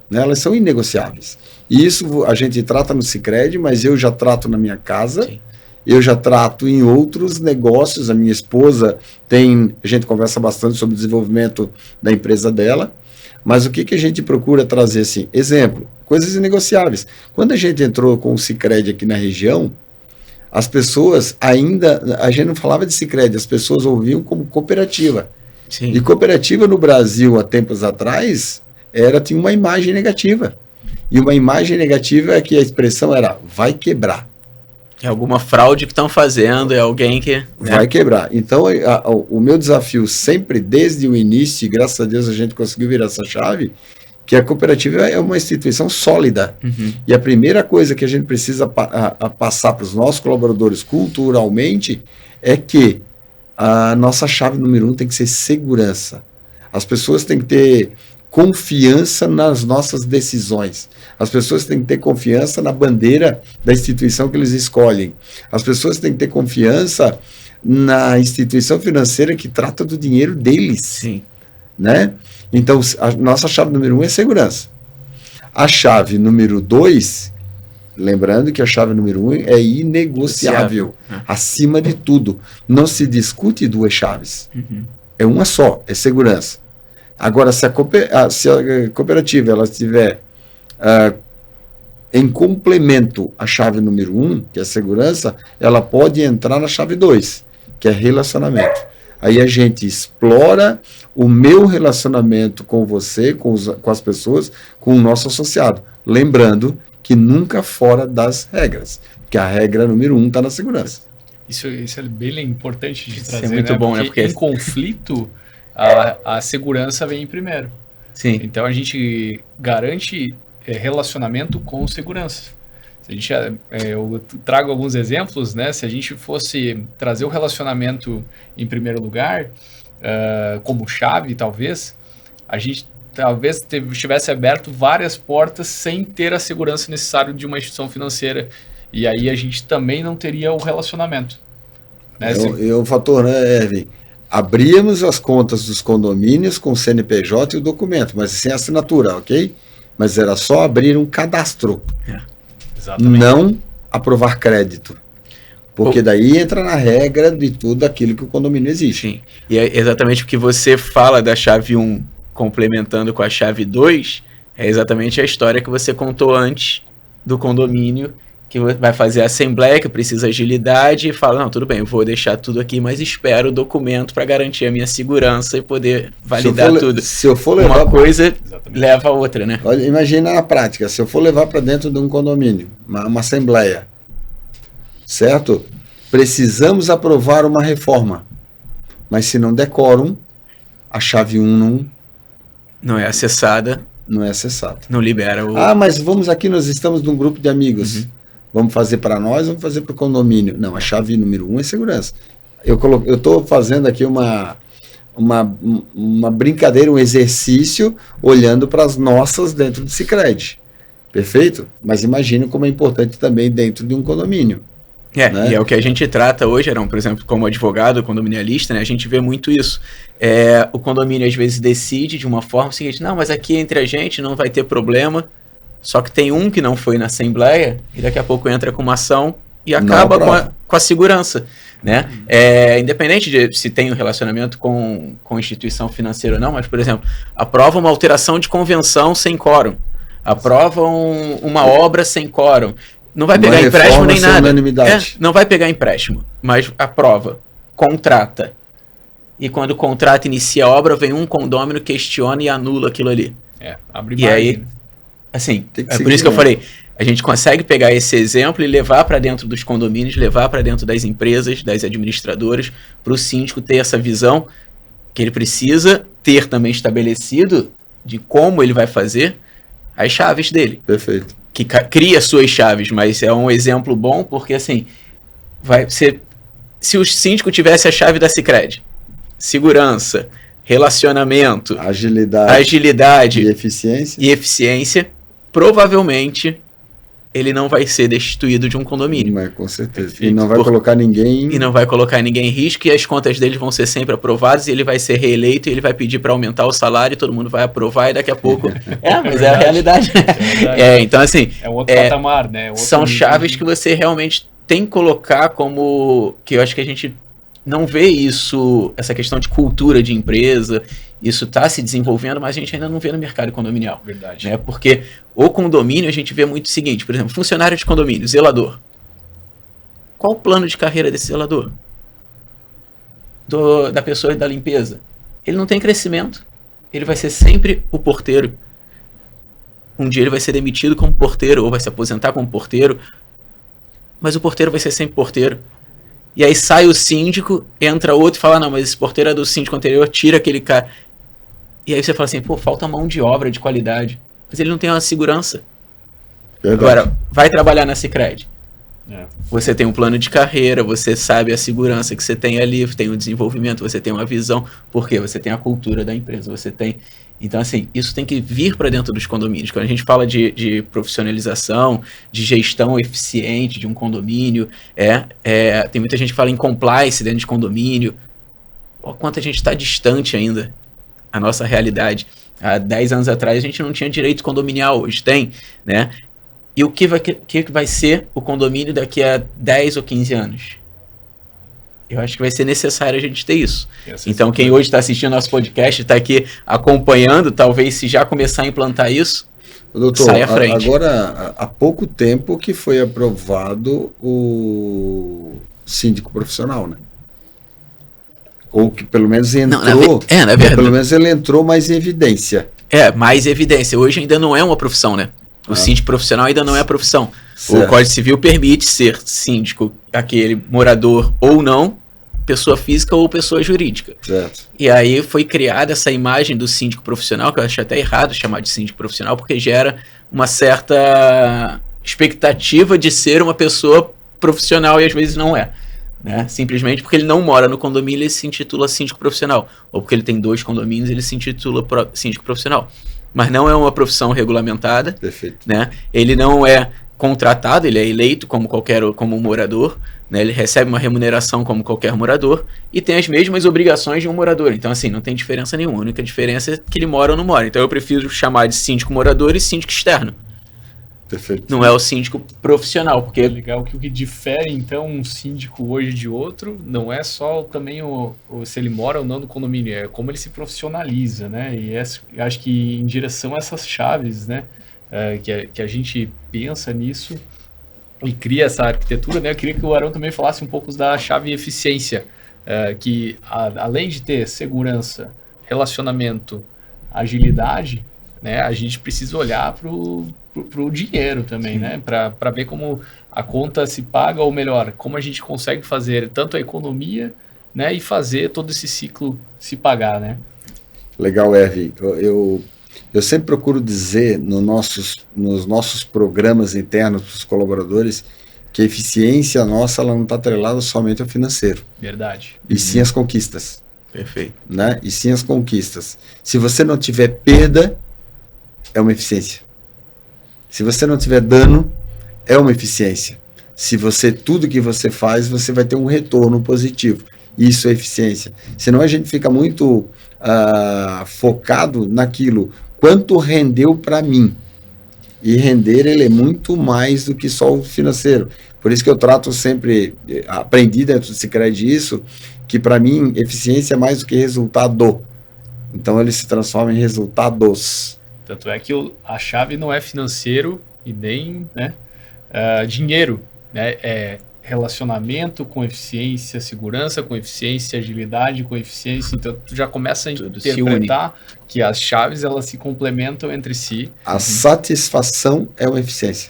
Né? Elas são inegociáveis. E isso a gente trata no Sicredi, mas eu já trato na minha casa, sim. Eu já trato em outros negócios. A minha esposa a gente conversa bastante sobre o desenvolvimento da empresa dela, mas o que a gente procura trazer assim? Exemplo, coisas inegociáveis. Quando a gente entrou com o Sicredi aqui na região, as pessoas a gente não falava de Sicredi, as pessoas ouviam como cooperativa. Sim. E cooperativa no Brasil, há tempos atrás, tinha uma imagem negativa. E uma imagem negativa é que a expressão era, vai quebrar. É alguma fraude que estão fazendo, é alguém que... Vai quebrar. Então, o meu desafio sempre, desde o início, e graças a Deus a gente conseguiu virar essa chave, que a cooperativa é uma instituição sólida. Uhum. E a primeira coisa que a gente precisa passar para os nossos colaboradores culturalmente é que a nossa chave número 1 tem que ser segurança. As pessoas têm que ter confiança nas nossas decisões. As pessoas têm que ter confiança na bandeira da instituição que eles escolhem. As pessoas têm que ter confiança na instituição financeira que trata do dinheiro deles. Sim. Né? Então, a nossa chave número 1 é segurança. A chave número 2, lembrando que a chave número 1 é inegociável. Acima de tudo. Não se discute duas chaves. Uhum. É uma só, é segurança. Agora, se a cooperativa ela estiver em complemento à chave número 1, que é a segurança, ela pode entrar na chave 2, que é relacionamento. Aí a gente explora o meu relacionamento com você, com as pessoas, com o nosso associado. Lembrando que nunca fora das regras, porque a regra número 1 está na segurança. Isso é bem importante de trazer, é muito né? bom, Porque né? em conflito, a segurança vem em primeiro. Sim. Então a gente garante relacionamento com segurança. Se a gente, eu trago alguns exemplos, né? Se a gente fosse trazer o relacionamento em primeiro lugar, como chave, talvez, a gente talvez tivesse aberto várias portas sem ter a segurança necessária de uma instituição financeira. E aí a gente também não teria o relacionamento. Né? O fator, né, Erwin? Abríamos as contas dos condomínios com o CNPJ e o documento, mas sem assinatura, ok? Mas era só abrir um cadastro. Exatamente. Não aprovar crédito. Porque daí entra na regra de tudo aquilo que o condomínio exige. Sim. E é exatamente o que você fala da chave 1 complementando com a chave 2, é exatamente a história que você contou antes do condomínio, que vai fazer a assembleia, que precisa agilidade, e fala, não, tudo bem, eu vou deixar tudo aqui, mas espero o documento para garantir a minha segurança e poder validar tudo. Se eu for levar uma coisa, Exatamente. leva a outra, né? Olha, imagina na prática, se eu for levar para dentro de um condomínio, uma assembleia, certo? Precisamos aprovar uma reforma, mas se não der quórum, a chave 1 Não é acessada, não é acessada. não libera o... Mas vamos aqui, nós estamos num grupo de amigos. Uhum. Vamos fazer para nós, vamos fazer para o condomínio. Não, a chave número 1 é segurança. Eu estou fazendo aqui uma brincadeira, um exercício, olhando para as nossas dentro do Sicredi. Perfeito? Mas imagina como é importante também dentro de um condomínio. Né? E é o que a gente trata hoje, Arão, por exemplo, como advogado condominialista, né, a gente vê muito isso. O condomínio às vezes decide de uma forma seguinte, não, mas aqui entre a gente não vai ter problema, só que tem um que não foi na assembleia e daqui a pouco entra com uma ação e acaba com a segurança. Né? Independente de se tem um relacionamento com instituição financeira ou não, mas, por exemplo, aprova uma alteração de convenção sem quórum, aprova uma obra sem quórum, não vai pegar empréstimo nem nada. Não vai pegar empréstimo, mas aprova, contrata. E quando o contrato inicia a obra, vem um condômino, questiona e anula aquilo ali. Abre e aí, assim, por isso que eu falei, a gente consegue pegar esse exemplo e levar para dentro dos condomínios, levar para dentro das empresas, das administradoras, para o síndico ter essa visão que ele precisa ter também estabelecido de como ele vai fazer as chaves dele. Perfeito. Que cria suas chaves, mas é um exemplo bom porque, assim, se o síndico tivesse a chave da Sicredi, segurança, relacionamento, agilidade e eficiência, provavelmente ele não vai ser destituído de um condomínio. Mas, com certeza. E não vai colocar ninguém... E não vai colocar ninguém em risco, e as contas dele vão ser sempre aprovadas, e ele vai ser reeleito, e ele vai pedir para aumentar o salário, e todo mundo vai aprovar, e daqui a pouco... mas é a realidade. Então, assim... É um outro patamar, né? São chaves que você realmente tem que colocar como... Que eu acho que a gente não vê isso, essa questão de cultura de empresa, isso está se desenvolvendo, mas a gente ainda não vê no mercado condominial. Verdade. Né? Porque o condomínio, a gente vê muito o seguinte, por exemplo, funcionário de condomínio, zelador. Qual o plano de carreira desse zelador? Da pessoa da limpeza? Ele não tem crescimento. Ele vai ser sempre o porteiro. Um dia ele vai ser demitido como porteiro, ou vai se aposentar como porteiro, mas o porteiro vai ser sempre porteiro. E aí sai o síndico, entra outro e fala, não, mas esse porteiro é do síndico anterior, tira aquele cara. E aí você fala assim, pô, falta mão de obra de qualidade. Mas ele não tem uma segurança. Verdade. Agora, vai trabalhar na Sicredi. É. Você tem um plano de carreira, você sabe a segurança que você tem ali, tem o desenvolvimento, você tem uma visão, porque você tem a cultura da empresa, você tem... Então, assim, isso tem que vir para dentro dos condomínios. Quando a gente fala de profissionalização, de gestão eficiente de um condomínio, tem muita gente que fala em compliance dentro de condomínio. Olha quanto a gente está distante ainda, a nossa realidade. Há 10 anos atrás a gente não tinha direito condominial, hoje tem, né? E o que vai ser o condomínio daqui a 10 ou 15 anos? Eu acho que vai ser necessário a gente ter isso. Então, quem hoje está assistindo nosso podcast, está aqui acompanhando, talvez se já começar a implantar isso, doutor, sai à frente. Agora, há pouco tempo que foi aprovado o síndico profissional, né? Ou que pelo menos entrou, na verdade, pelo menos ele entrou mais em evidência. Mais evidência. Hoje ainda não é uma profissão, né? O síndico profissional ainda não é a profissão. Certo. O Código Civil permite ser síndico, aquele morador ou não, pessoa física ou pessoa jurídica. Certo. E aí foi criada essa imagem do síndico profissional, que eu acho até errado chamar de síndico profissional, porque gera uma certa expectativa de ser uma pessoa profissional e às vezes não é. Né? Simplesmente porque ele não mora no condomínio, ele se intitula síndico profissional. Ou porque ele tem 2 condomínios, ele se intitula síndico profissional. Mas não é uma profissão regulamentada. Perfeito. Né? Ele não é contratado, ele é eleito como um morador, né? Ele recebe uma remuneração como qualquer morador e tem as mesmas obrigações de um morador. Então, assim, não tem diferença nenhuma. A única diferença é que ele mora ou não mora. Então, eu prefiro chamar de síndico morador e síndico externo. Perfeito. Não é o síndico profissional, porque... É legal que o que difere, então, um síndico hoje de outro, não é só também se ele mora ou não no condomínio, é como ele se profissionaliza, né? E acho que em direção a essas chaves, né? Que a gente pensa nisso e cria essa arquitetura, né? Eu queria que o Arão também falasse um pouco da chave eficiência, que além de ter segurança, relacionamento, agilidade, né? A gente precisa olhar para o dinheiro também, né? Para ver como a conta se paga, ou melhor, como a gente consegue fazer tanto a economia, né? E fazer todo esse ciclo se pagar, né? Legal, Ervin. Eu sempre procuro dizer nos nossos programas internos para os colaboradores que a eficiência nossa ela não está atrelada somente ao financeiro. Verdade. E sim as conquistas. Perfeito. Né? E sim as conquistas. Se você não tiver perda, é uma eficiência. Se você não tiver dano, é uma eficiência. Se tudo que você faz, você vai ter um retorno positivo. Isso é eficiência. Senão a gente fica muito focado naquilo, quanto rendeu para mim. E render, ele é muito mais do que só o financeiro. Por isso que eu trato sempre, aprendi dentro do Sicredi isso, que para mim, eficiência é mais do que resultado. Então ele se transforma em resultados. Tanto é que a chave não é financeiro e nem, né, dinheiro, né? É relacionamento com eficiência, segurança com eficiência, agilidade com eficiência. Então tu já começa a interpretar que as chaves elas se complementam entre si. A satisfação é uma eficiência.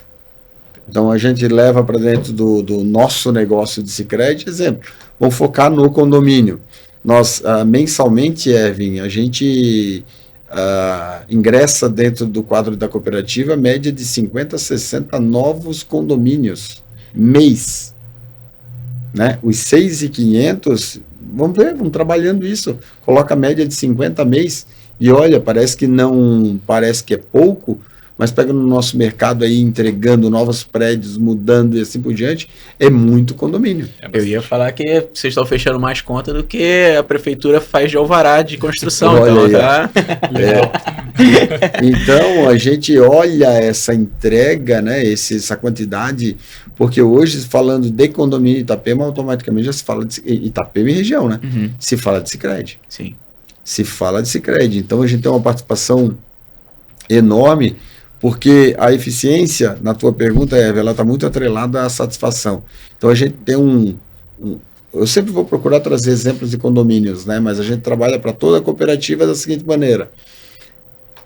Então a gente leva para dentro do nosso negócio de Sicredi, exemplo, vamos focar no condomínio. Nós mensalmente, Ervin, a gente ingressa dentro do quadro da cooperativa média de 50 a 60 novos condomínios mês. Né? Os 6.500, vamos ver, vamos trabalhando isso. Coloca a média de 50 mês e olha, parece que é pouco, mas pega no nosso mercado aí, entregando novos prédios, mudando e assim por diante, é muito condomínio. Eu ia falar que vocês estão fechando mais conta do que a prefeitura faz de alvará de construção. Olha então, tá? Então, a gente olha essa entrega, né, essa quantidade, porque hoje, falando de condomínio Itapema, automaticamente já se fala de Itapema e região, né? Uhum. Se fala de Sicredi. Sim. Se fala de Sicredi. Então, a gente tem uma participação enorme, porque a eficiência, na tua pergunta, Eva, ela está muito atrelada à satisfação. Então, a gente tem eu sempre vou procurar trazer exemplos de condomínios, né? Mas a gente trabalha para toda a cooperativa da seguinte maneira: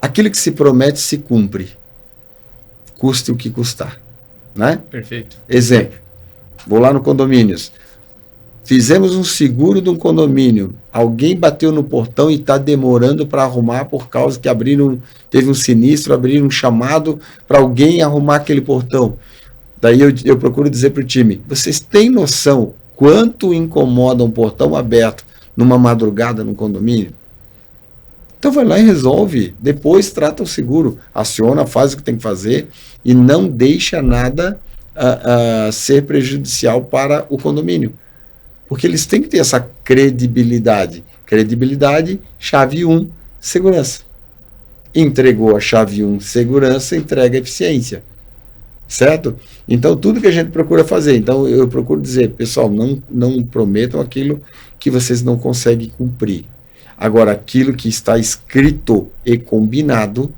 aquilo que se promete se cumpre, custe o que custar, né? Perfeito. Exemplo, vou lá no condomínios, Fizemos um seguro de um condomínio. Alguém bateu no portão e está demorando para arrumar por causa que teve um sinistro, abriram um chamado para alguém arrumar aquele portão. Daí eu procuro dizer para o time, vocês têm noção quanto incomoda um portão aberto numa madrugada num condomínio? Então vai lá e resolve. Depois trata o seguro, aciona, faz o que tem que fazer e não deixa nada ser prejudicial para o condomínio. Porque eles têm que ter essa credibilidade. Credibilidade, chave 1, segurança. Entregou a chave 1, segurança, entrega eficiência. Certo? Então, tudo que a gente procura fazer. Então, eu procuro dizer, pessoal, não prometam aquilo que vocês não conseguem cumprir. Agora, aquilo que está escrito e combinado,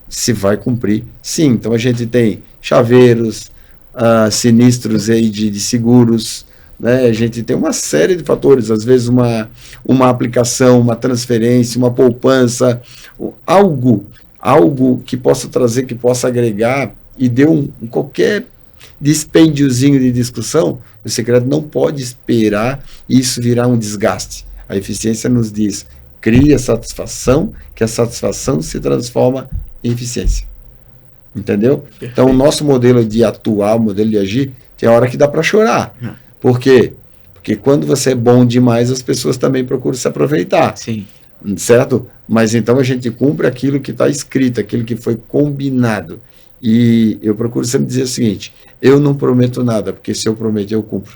se vai cumprir, sim. Então, a gente tem chaveiros, sinistros aí de seguros, né? A gente tem uma série de fatores, às vezes uma aplicação, uma transferência, uma poupança, algo que possa trazer, que possa agregar e dê qualquer dispêndiozinho de discussão, o segredo não pode esperar isso virar um desgaste. A eficiência nos diz, cria satisfação, que a satisfação se transforma em eficiência. Entendeu? Perfeito. Então, o nosso modelo de atuar, o modelo de agir, tem hora que dá para chorar. Por quê? Porque quando você é bom demais, as pessoas também procuram se aproveitar. Sim. Certo? Mas então a gente cumpre aquilo que está escrito, aquilo que foi combinado. E eu procuro sempre dizer o seguinte, eu não prometo nada, porque se eu prometer, eu cumpro.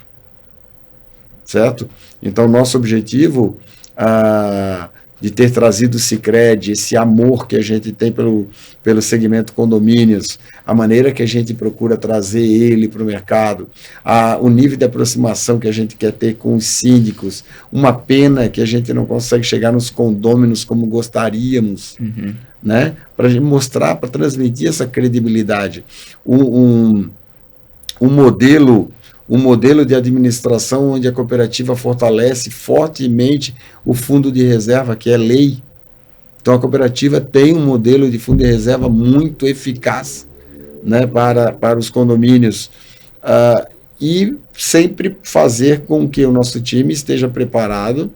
Certo? Então, nosso objetivo de ter trazido o Sicredi, esse amor que a gente tem pelo segmento condomínios, a maneira que a gente procura trazer ele para o mercado, o nível de aproximação que a gente quer ter com os síndicos, uma pena que a gente não consegue chegar nos condôminos como gostaríamos, né? Para a gente mostrar, para transmitir essa credibilidade. Um modelo de administração onde a cooperativa fortalece fortemente o fundo de reserva, que é lei. Então, a cooperativa tem um modelo de fundo de reserva muito eficaz, né, para os condomínios. E sempre fazer com que o nosso time esteja preparado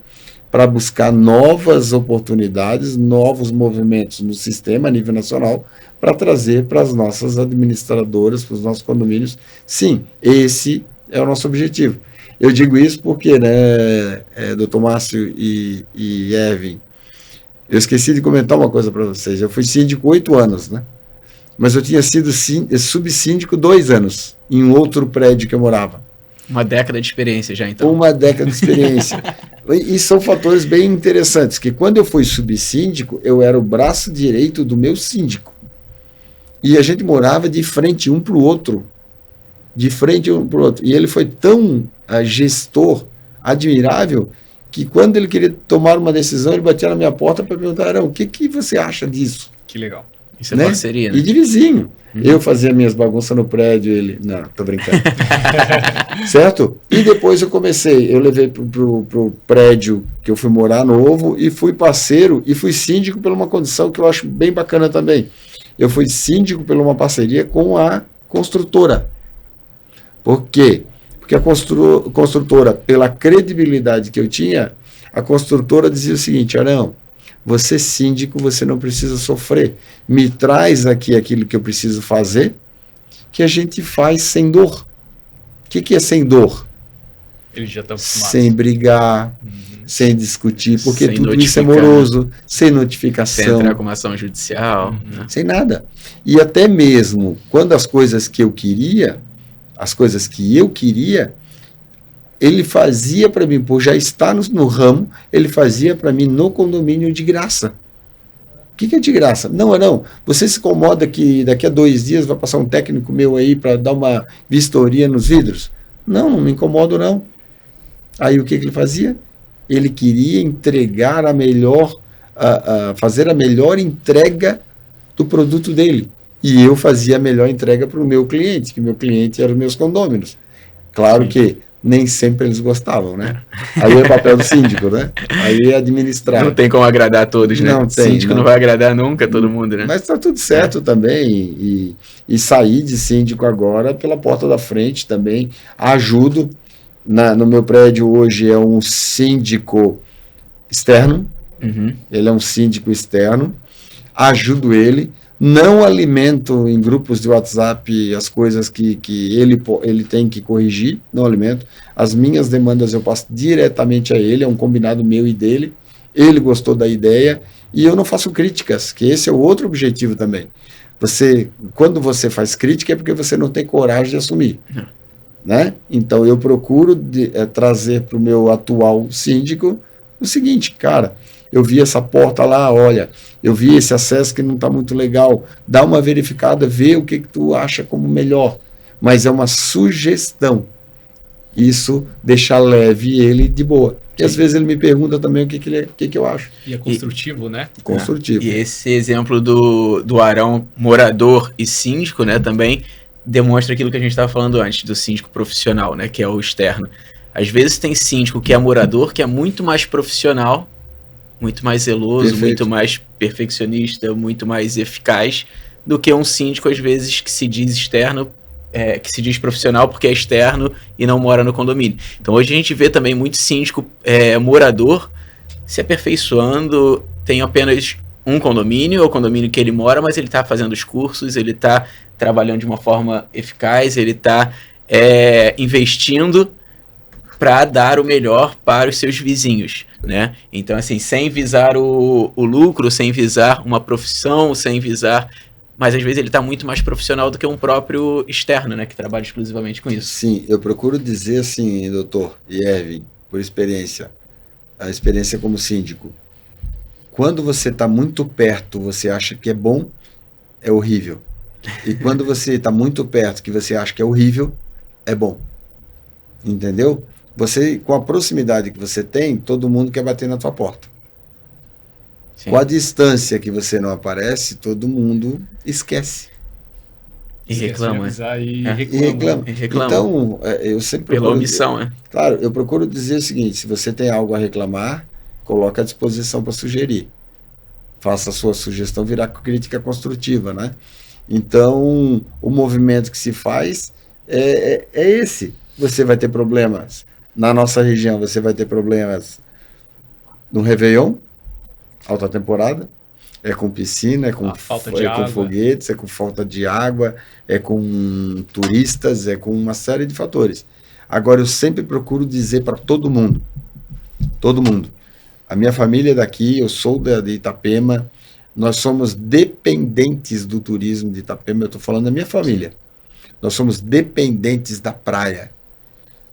para buscar novas oportunidades, novos movimentos no sistema a nível nacional, para trazer para as nossas administradoras, para os nossos condomínios. Sim, esse é o nosso objetivo. Eu digo isso porque, né, Dr. Márcio e Evan, eu esqueci de comentar uma coisa para vocês. Eu fui síndico 8 anos, né? Mas eu tinha sido subsíndico 2 anos, em um outro prédio que eu morava. Uma década de experiência já, então. Uma década de experiência. E são fatores bem interessantes, que quando eu fui subsíndico, eu era o braço direito do meu síndico. E a gente morava de frente um para o outro. E ele foi tão gestor admirável que quando ele queria tomar uma decisão, ele batia na minha porta para perguntar, o que você acha disso? Que legal. Isso é parceria, né? E de vizinho. Eu fazia minhas bagunças no prédio, ele... Não, tô brincando. Certo? E depois eu levei pro prédio que eu fui morar novo e fui parceiro e fui síndico por uma condição que eu acho bem bacana também. Eu fui síndico por uma parceria com a construtora. Por quê? Porque a construtora, pela credibilidade que eu tinha, a construtora dizia o seguinte, Arão, você síndico, você não precisa sofrer. Me traz aqui aquilo que eu preciso fazer, que a gente faz sem dor. O que é sem dor? Eles já estão acostumados. Sem brigar, sem discutir, porque sem tudo isso é moroso, sem notificação. Sem entrar com uma ação judicial. Sem nada. E até mesmo quando as coisas que eu queria, ele fazia para mim, por já estar no ramo, ele fazia para mim no condomínio de graça. O que é de graça? Não. Você se incomoda que daqui a 2 dias vai passar um técnico meu aí para dar uma vistoria nos vidros? Não me incomodo não. Aí o que ele fazia? Ele queria entregar fazer a melhor entrega do produto dele. E eu fazia a melhor entrega para o meu cliente, que meu cliente eram os meus condôminos. Claro que nem sempre eles gostavam, né? Aí é o papel do síndico, né? Aí é administrar. Não tem como agradar a todos, né? Não tem, síndico não vai agradar nunca todo mundo, né? Mas tá tudo certo também. E sair de síndico agora pela porta da frente também. Ajudo. No meu prédio hoje é um síndico externo, ele é um síndico externo, ajudo ele, não alimento em grupos de WhatsApp as coisas que ele tem que corrigir, não alimento. As minhas demandas eu passo diretamente a ele, é um combinado meu e dele. Ele gostou da ideia e eu não faço críticas, que esse é o outro objetivo também. Quando você faz crítica é porque você não tem coragem de assumir. Né? Então eu procuro trazer para o meu atual síndico o seguinte, cara, eu vi essa porta lá, olha, eu vi esse acesso que não está muito legal, dá uma verificada, vê o que tu acha como melhor, mas é uma sugestão, isso deixa leve ele de boa. E às vezes ele me pergunta também o que eu acho. E é construtivo, né? Construtivo. E esse exemplo do Arão, morador e síndico, né, também demonstra aquilo que a gente estava falando antes, do síndico profissional, né, que é o externo. Às vezes tem síndico que é morador, que é muito mais profissional, muito mais zeloso, Perfeito. Muito mais perfeccionista, muito mais eficaz, do que um síndico, às vezes, que se diz externo, que se diz profissional porque é externo e não mora no condomínio. Então hoje a gente vê também muito síndico morador se aperfeiçoando, tem apenas um condomínio, ou o condomínio que ele mora, mas ele está fazendo os cursos, ele está trabalhando de uma forma eficaz, ele está investindo para dar o melhor para os seus vizinhos, né? Então, assim, sem visar o lucro, sem visar uma profissão, sem visar... Mas, às vezes, ele está muito mais profissional do que um próprio externo, né? Que trabalha exclusivamente com isso. Sim, eu procuro dizer assim, doutor e Erwin, por experiência, a experiência como síndico. Quando você está muito perto, você acha que é bom, é horrível. E quando você está muito perto, que você acha que é horrível, é bom. Entendeu? Você, com a proximidade que você tem, todo mundo quer bater na tua porta. Sim. Com a distância que você não aparece, todo mundo esquece. E reclama. E reclama. Então, eu sempre pela omissão, né? Claro, eu procuro dizer o seguinte: se você tem algo a reclamar, coloque à disposição para sugerir. Faça a sua sugestão virar crítica construtiva, né? Então, o movimento que se faz é esse. Você vai ter problemas. Na nossa região, você vai ter problemas no Réveillon, alta temporada, é com piscina, é com foguetes, é com falta de água, é com turistas, é com uma série de fatores. Agora, eu sempre procuro dizer para todo mundo, a minha família é daqui, eu sou de Itapema, nós somos dependentes do turismo de Itapema, eu estou falando da minha família, nós somos dependentes da praia.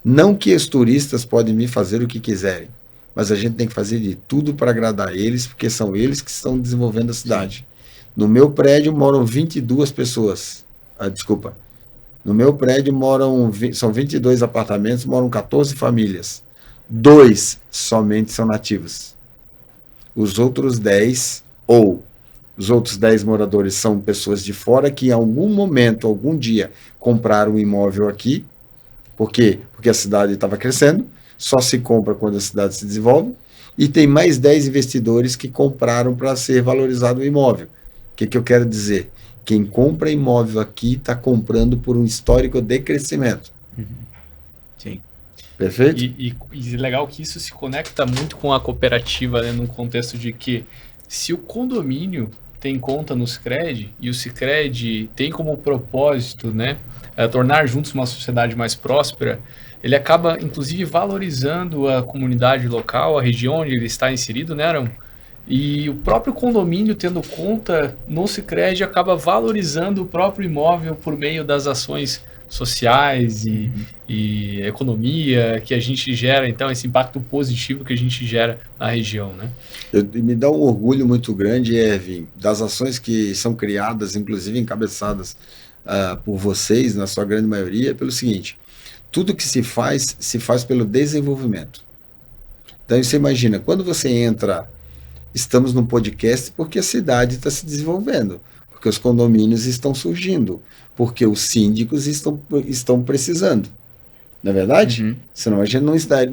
Não que os turistas podem me fazer o que quiserem, mas a gente tem que fazer de tudo para agradar eles, porque são eles que estão desenvolvendo a cidade. No meu prédio moram 22 pessoas. No meu prédio são 22 apartamentos, moram 14 famílias. 2 somente são nativos. Os outros 10 moradores são pessoas de fora que em algum momento, algum dia, compraram um imóvel aqui. Por quê? Porque a cidade estava crescendo, só se compra quando a cidade se desenvolve, e tem mais 10 investidores que compraram para ser valorizado o imóvel. O que eu quero dizer? Quem compra imóvel aqui está comprando por um histórico de crescimento. Sim. Perfeito? E legal que isso se conecta muito com a cooperativa, né, no contexto de que se o condomínio tem conta no Sicredi e o Sicredi tem como propósito, né, tornar juntos uma sociedade mais próspera, ele acaba, inclusive, valorizando a comunidade local, a região onde ele está inserido, né, Arão? E o próprio condomínio, tendo conta no Sicredi, acaba valorizando o próprio imóvel por meio das ações sociais e economia que a gente gera, então, esse impacto positivo que a gente gera na região, né? Me dá um orgulho muito grande, Erwin, das ações que são criadas, inclusive encabeçadas por vocês, na sua grande maioria, pelo seguinte: tudo que se faz pelo desenvolvimento. Então, você imagina, quando você entra, estamos num podcast porque a cidade está se desenvolvendo, porque os condomínios estão surgindo, porque os síndicos estão precisando. Não é verdade? Senão a gente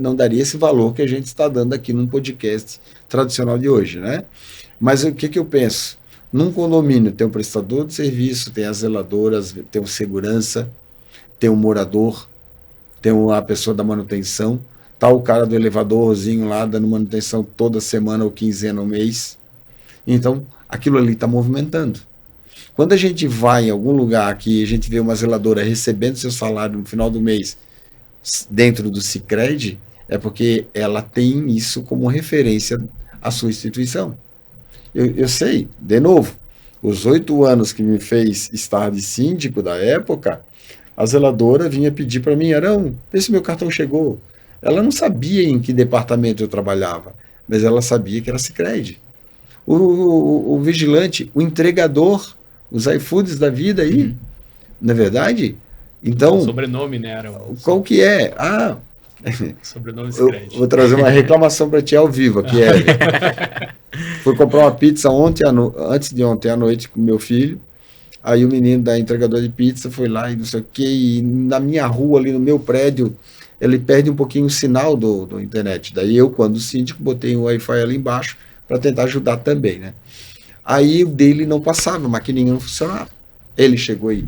não daria esse valor que a gente está dando aqui num podcast tradicional de hoje, né? Mas o que eu penso? Num condomínio tem um prestador de serviço, tem as zeladoras, tem o segurança, tem o morador, tem a pessoa da manutenção, tá o cara do elevadorzinho lá dando manutenção toda semana ou quinzena ou mês. Então, aquilo ali está movimentando. Quando a gente vai em algum lugar que a gente vê uma zeladora recebendo seu salário no final do mês dentro do Sicredi, é porque ela tem isso como referência à sua instituição. Eu sei, de novo, os 8 anos que me fez estar de síndico da época, a zeladora vinha pedir para mim, Arão, vê se meu cartão chegou. Ela não sabia em que departamento eu trabalhava, mas ela sabia que era Sicredi. O vigilante, o entregador, os iFoods da vida aí, não é verdade? Então, sobrenome, né, Arão? Qual que é? Sobrenome Sicredi. Vou trazer uma reclamação para ti ao vivo aqui, Fui comprar uma pizza antes de ontem à noite com meu filho. Aí o menino da entregadora de pizza foi lá e não sei o que, e na minha rua, ali no meu prédio, ele perde um pouquinho o sinal do internet. Daí eu, quando síndico, botei um Wi-Fi ali embaixo para tentar ajudar também, né? Aí o dele não passava, a maquininha não funcionava. Ele chegou aí,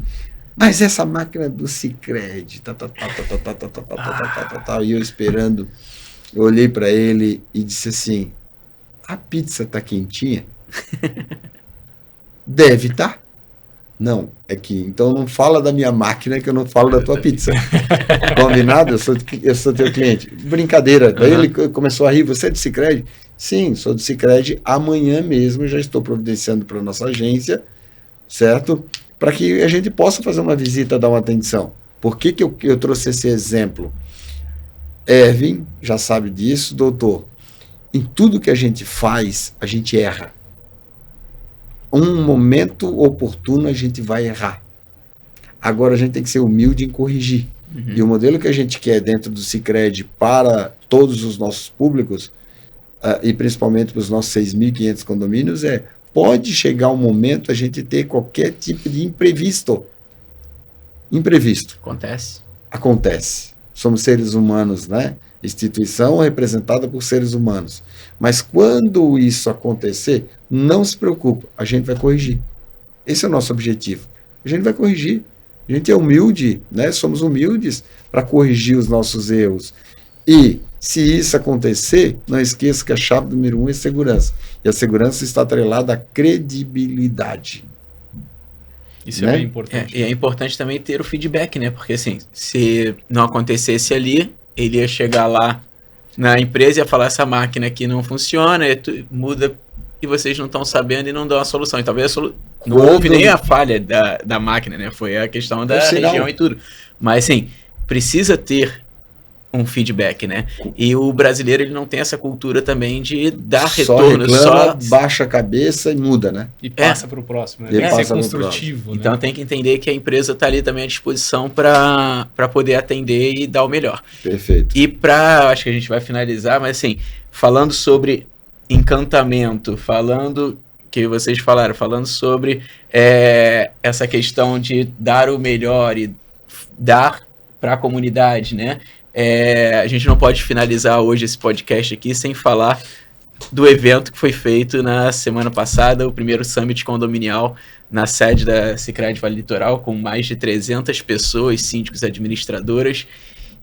mas essa máquina do Sicredi, e eu esperando, eu olhei para ele e disse assim, a pizza tá quentinha? Deve tá. Não, é que então não fala da minha máquina que eu não falo da tua pizza. Combinado? Eu sou teu cliente. Brincadeira. Daí ele começou a rir, você é do Sicredi? Sim, sou do Sicredi. Amanhã mesmo já estou providenciando para a nossa agência, certo? Para que a gente possa fazer uma visita, dar uma atenção. Por que eu trouxe esse exemplo? Ervin já sabe disso, doutor. Em tudo que a gente faz, a gente erra. Um momento oportuno a gente vai errar. Agora a gente tem que ser humilde em corrigir. E o modelo que a gente quer dentro do Sicredi para todos os nossos públicos, e principalmente para os nossos 6.500 condomínios, pode chegar um momento a gente ter qualquer tipo de imprevisto. Imprevisto. Acontece. Somos seres humanos, né? Instituição representada por seres humanos. Mas quando isso acontecer, não se preocupe, a gente vai corrigir. Esse é o nosso objetivo. A gente vai corrigir. A gente é humilde, né? Somos humildes para corrigir os nossos erros. E se isso acontecer, não esqueça que a chave número 1 é segurança. E a segurança está atrelada à credibilidade. Isso é bem importante. E é importante também ter o feedback, né? Porque assim, se não acontecesse ali, ele ia chegar lá na empresa e ia falar, essa máquina aqui não funciona, muda e vocês não estão sabendo e não dão a solução. E talvez não houve nem a falha da máquina, né? Foi a questão da região e tudo. Mas assim, precisa ter um feedback, né? E o brasileiro, ele não tem essa cultura também de dar retorno. Só baixa a cabeça e muda, né? E passa para o próximo, né? Tem que ser construtivo, né? Então tem que entender que a empresa está ali também à disposição para poder atender e dar o melhor. Perfeito. E acho que a gente vai finalizar, mas assim, falando sobre encantamento, falando que vocês falaram, falando sobre essa questão de dar o melhor e dar para a comunidade, né? A gente não pode finalizar hoje esse podcast aqui sem falar do evento que foi feito na semana passada, o primeiro Summit Condominial na sede da Sicredi Vale Litoral, com mais de 300 pessoas, síndicos e administradoras,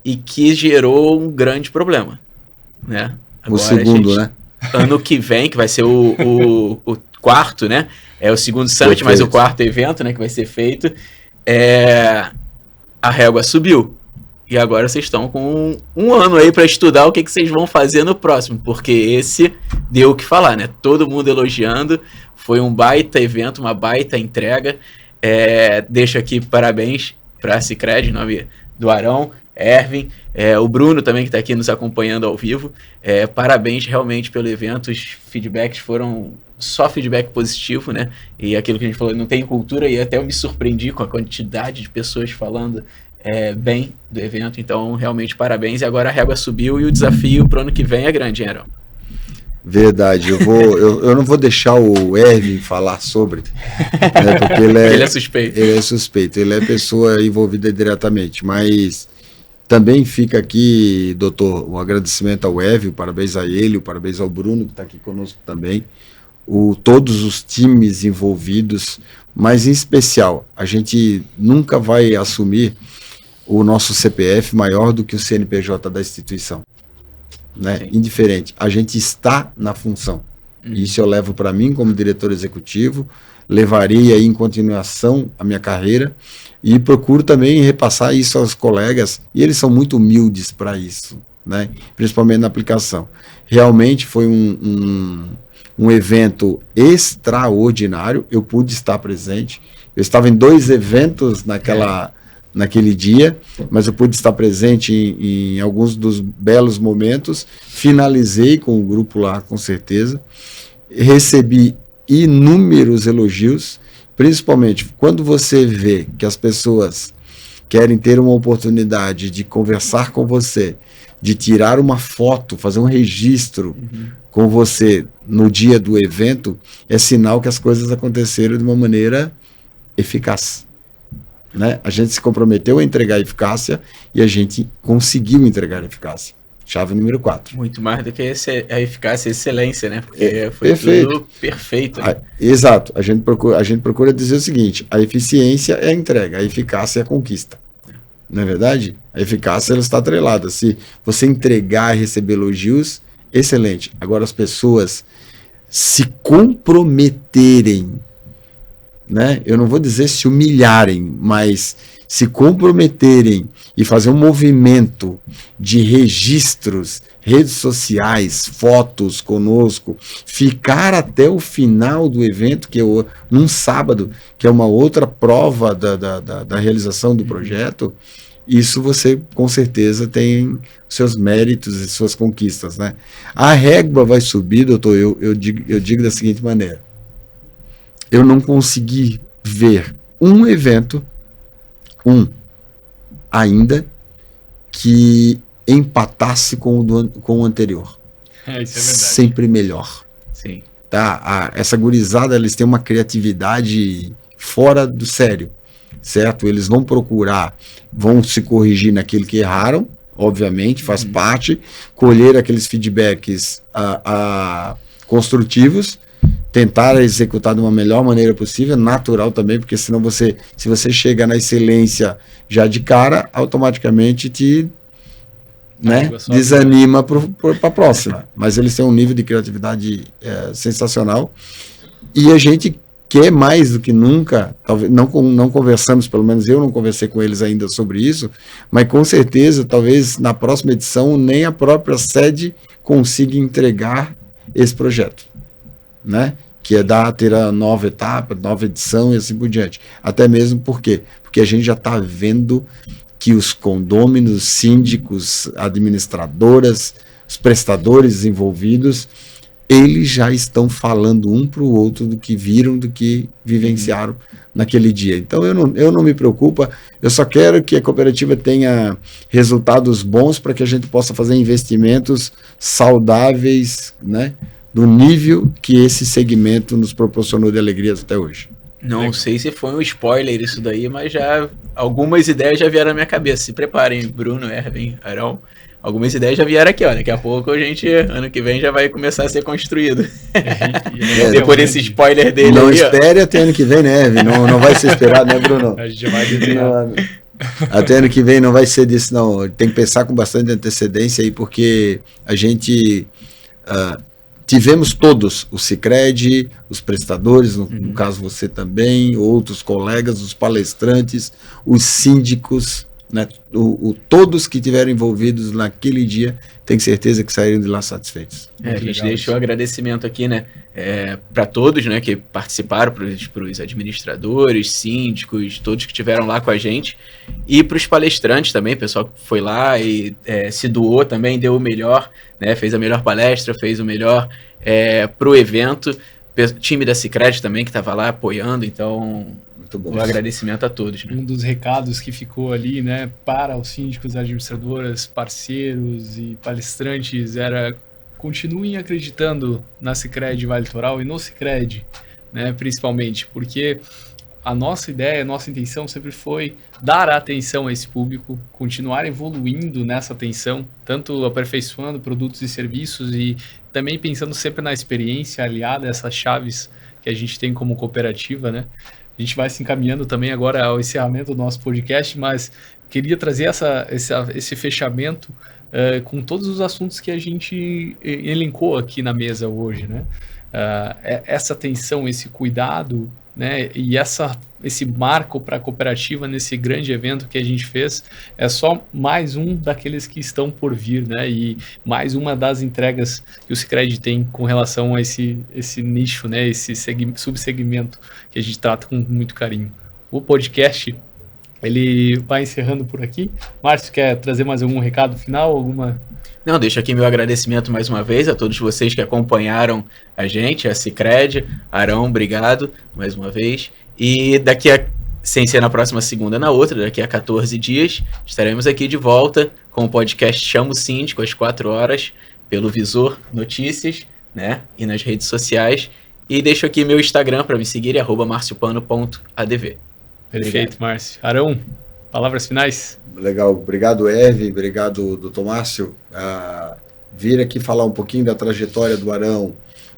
e que gerou um grande problema, né? Agora, o segundo, né? Ano que vem, que vai ser o quarto, né? É o segundo Summit, mas o quarto evento, né, que vai ser feito, a régua subiu. E agora vocês estão com um ano aí para estudar o que vocês vão fazer no próximo, porque esse deu o que falar, né? Todo mundo elogiando, foi um baita evento, uma baita entrega. Deixo aqui parabéns para a Sicredi, em nome do Arão, Ervin, o Bruno também que está aqui nos acompanhando ao vivo. Parabéns realmente pelo evento, os feedbacks foram só feedback positivo, né? E aquilo que a gente falou, não tem cultura, e até eu me surpreendi com a quantidade de pessoas falando bem do evento, então realmente parabéns. E agora a régua subiu e o desafio para o ano que vem é grande, hein, Arão? Verdade, eu não vou deixar o Ervin falar sobre, né, porque ele é suspeito. Ele é suspeito, ele é pessoa envolvida diretamente, mas também fica aqui, doutor, um agradecimento ao Ervin, parabéns a ele, parabéns ao Bruno, que está aqui conosco também, todos os times envolvidos, mas em especial, a gente nunca vai assumir o nosso CPF maior do que o CNPJ da instituição, né? Indiferente, a gente está na função. Isso eu levo para mim como diretor executivo, levaria aí em continuação a minha carreira e procuro também repassar isso aos colegas, e eles são muito humildes para isso, né? Principalmente na aplicação. Realmente foi um evento extraordinário, eu pude estar presente, eu estava em 2 eventos naquele dia, mas eu pude estar presente em alguns dos belos momentos, finalizei com o grupo lá, com certeza, recebi inúmeros elogios, principalmente quando você vê que as pessoas querem ter uma oportunidade de conversar com você, de tirar uma foto, fazer um registro com você no dia do evento, é sinal que as coisas aconteceram de uma maneira eficaz, né? A gente se comprometeu a entregar eficácia e a gente conseguiu entregar eficácia. Chave número 4. Muito mais do que a eficácia, a excelência, né? Porque foi perfeito. Tudo perfeito. Né? Exato. A gente procura dizer o seguinte: a eficiência é a entrega, a eficácia é a conquista. Não é verdade? A eficácia ela está atrelada. Se você entregar e receber elogios, excelente. Agora, as pessoas se comprometerem, né? Eu não vou dizer se humilharem, mas se comprometerem e fazer um movimento de registros, redes sociais, fotos conosco, ficar até o final do evento, que é num sábado, que é uma outra prova da realização do projeto, isso você com certeza tem seus méritos e suas conquistas, né? A régua vai subir, doutor, eu digo da seguinte maneira: eu não consegui ver um evento, ainda, que empatasse com o anterior. Isso é verdade. Sempre melhor. Sim. Tá? Essa gurizada, eles têm uma criatividade fora do sério, certo? Eles vão procurar, vão se corrigir naquilo que erraram, obviamente, faz parte, colher aqueles feedbacks construtivos, tentar executar de uma melhor maneira possível, natural também, porque senão se você chega na excelência já de cara, automaticamente te desanima para a próxima. Mas eles têm um nível de criatividade sensacional, e a gente quer mais do que nunca, talvez não conversamos, pelo menos eu não conversei com eles ainda sobre isso, mas com certeza, talvez na próxima edição, nem a própria sede consiga entregar esse projeto, né? Que é ter a nova etapa, nova edição e assim por diante. Até mesmo porque a gente já está vendo que os condôminos, síndicos, administradoras, os prestadores envolvidos, eles já estão falando um para o outro do que viram, do que vivenciaram naquele dia. Então eu não me preocupo, eu só quero que a cooperativa tenha resultados bons para que a gente possa fazer investimentos saudáveis, né? Do nível que esse segmento nos proporcionou de alegrias até hoje. Não sei se foi um spoiler isso daí, mas já algumas ideias já vieram na minha cabeça. Se preparem, Bruno, Erwin, Arão. Algumas ideias já vieram aqui, ó. Daqui a pouco ano que vem já vai começar a ser construído. Depois desse spoiler dele. Não aí, espere até ano que vem, né, Erwin? Não vai ser esperado, né, Bruno? A gente vai desenhar. Até ano que vem não vai ser disso, não. Tem que pensar com bastante antecedência aí, porque a gente... tivemos todos, o Sicredi, os prestadores, no caso você também, outros colegas, os palestrantes, os síndicos, né? Todos que estiveram envolvidos naquele dia, tenho certeza que saíram de lá satisfeitos. A gente deixou agradecimento aqui, né, para todos, né, que participaram, para os administradores, síndicos, todos que estiveram lá com a gente, e para os palestrantes também, pessoal que foi lá e se doou também, deu o melhor, né, fez a melhor palestra, fez o melhor para o evento, time da Sicredi também que estava lá apoiando, então... Um agradecimento a todos. Né? Um dos recados que ficou ali, né, para os síndicos, administradoras, parceiros e palestrantes era: continuem acreditando na Sicredi Vale Litoral e no Sicredi, né, principalmente, porque a nossa ideia, a nossa intenção sempre foi dar atenção a esse público, continuar evoluindo nessa atenção, tanto aperfeiçoando produtos e serviços e também pensando sempre na experiência aliada a essas chaves que a gente tem como cooperativa, né? A gente vai se encaminhando também agora ao encerramento do nosso podcast, mas queria trazer esse fechamento com todos os assuntos que a gente elencou aqui na mesa hoje, né? Essa atenção, esse cuidado, né? E esse marco para a cooperativa nesse grande evento que a gente fez é só mais um daqueles que estão por vir, né? E mais uma das entregas que o Sicredi tem com relação a esse nicho, né? Esse subsegmento que a gente trata com muito carinho. O podcast, ele vai encerrando por aqui. Márcio, quer trazer mais algum recado final? Não, deixo aqui meu agradecimento mais uma vez a todos vocês que acompanharam a gente, a Sicredi. Arão, obrigado mais uma vez. E sem ser na próxima segunda, na outra, daqui a 14 dias, estaremos aqui de volta com o podcast Chama o Síndico, às 4 horas, pelo Visor Notícias, né? E nas redes sociais. E deixo aqui meu Instagram para me seguir, @marciopano.adv. Perfeito, Márcio. Arão, palavras finais? Legal, obrigado, Eve, obrigado, doutor Márcio. Vir aqui falar um pouquinho da trajetória do Arão,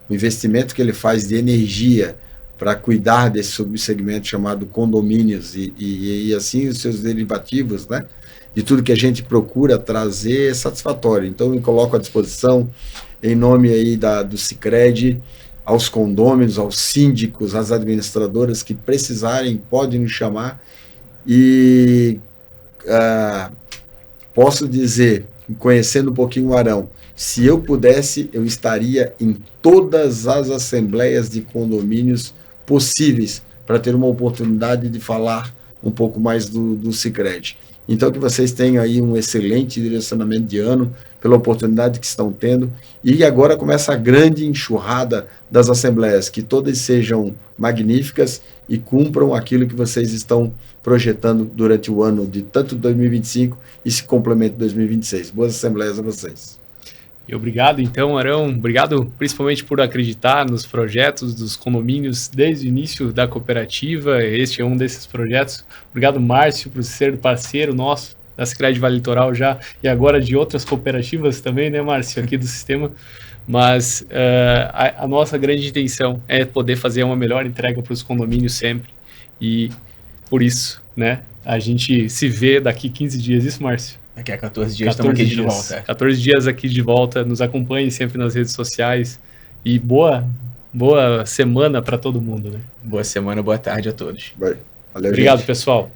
o investimento que ele faz de energia para cuidar desse subsegmento chamado condomínios e assim os seus derivativos, né? De tudo que a gente procura trazer é satisfatório. Então, eu me coloco à disposição, em nome aí do Sicredi, aos condôminos, aos síndicos, às administradoras que precisarem, podem nos chamar. E posso dizer, conhecendo um pouquinho o Arão, se eu pudesse, eu estaria em todas as assembleias de condomínios possíveis para ter uma oportunidade de falar um pouco mais do Sicredi. Então, que vocês tenham aí um excelente direcionamento de ano, pela oportunidade que estão tendo, e agora começa a grande enxurrada das assembleias, que todas sejam magníficas e cumpram aquilo que vocês estão projetando durante o ano de tanto 2025 e se complementa 2026. Boas assembleias a vocês. E obrigado, então, Arão. Obrigado principalmente por acreditar nos projetos dos condomínios desde o início da cooperativa. Este é um desses projetos. Obrigado, Márcio, por ser parceiro nosso da Sicredi Vale Litoral já e agora de outras cooperativas também, né, Márcio, aqui do sistema. Mas a nossa grande intenção é poder fazer uma melhor entrega para os condomínios sempre. E por isso, né, a gente se vê daqui 15 dias. Isso, Márcio? Daqui a 14 dias estamos aqui de volta. 14 dias aqui de volta. Nos acompanhem sempre nas redes sociais. E boa semana para todo mundo, né? Boa semana, boa tarde a todos. Valeu, obrigado, gente. pessoal.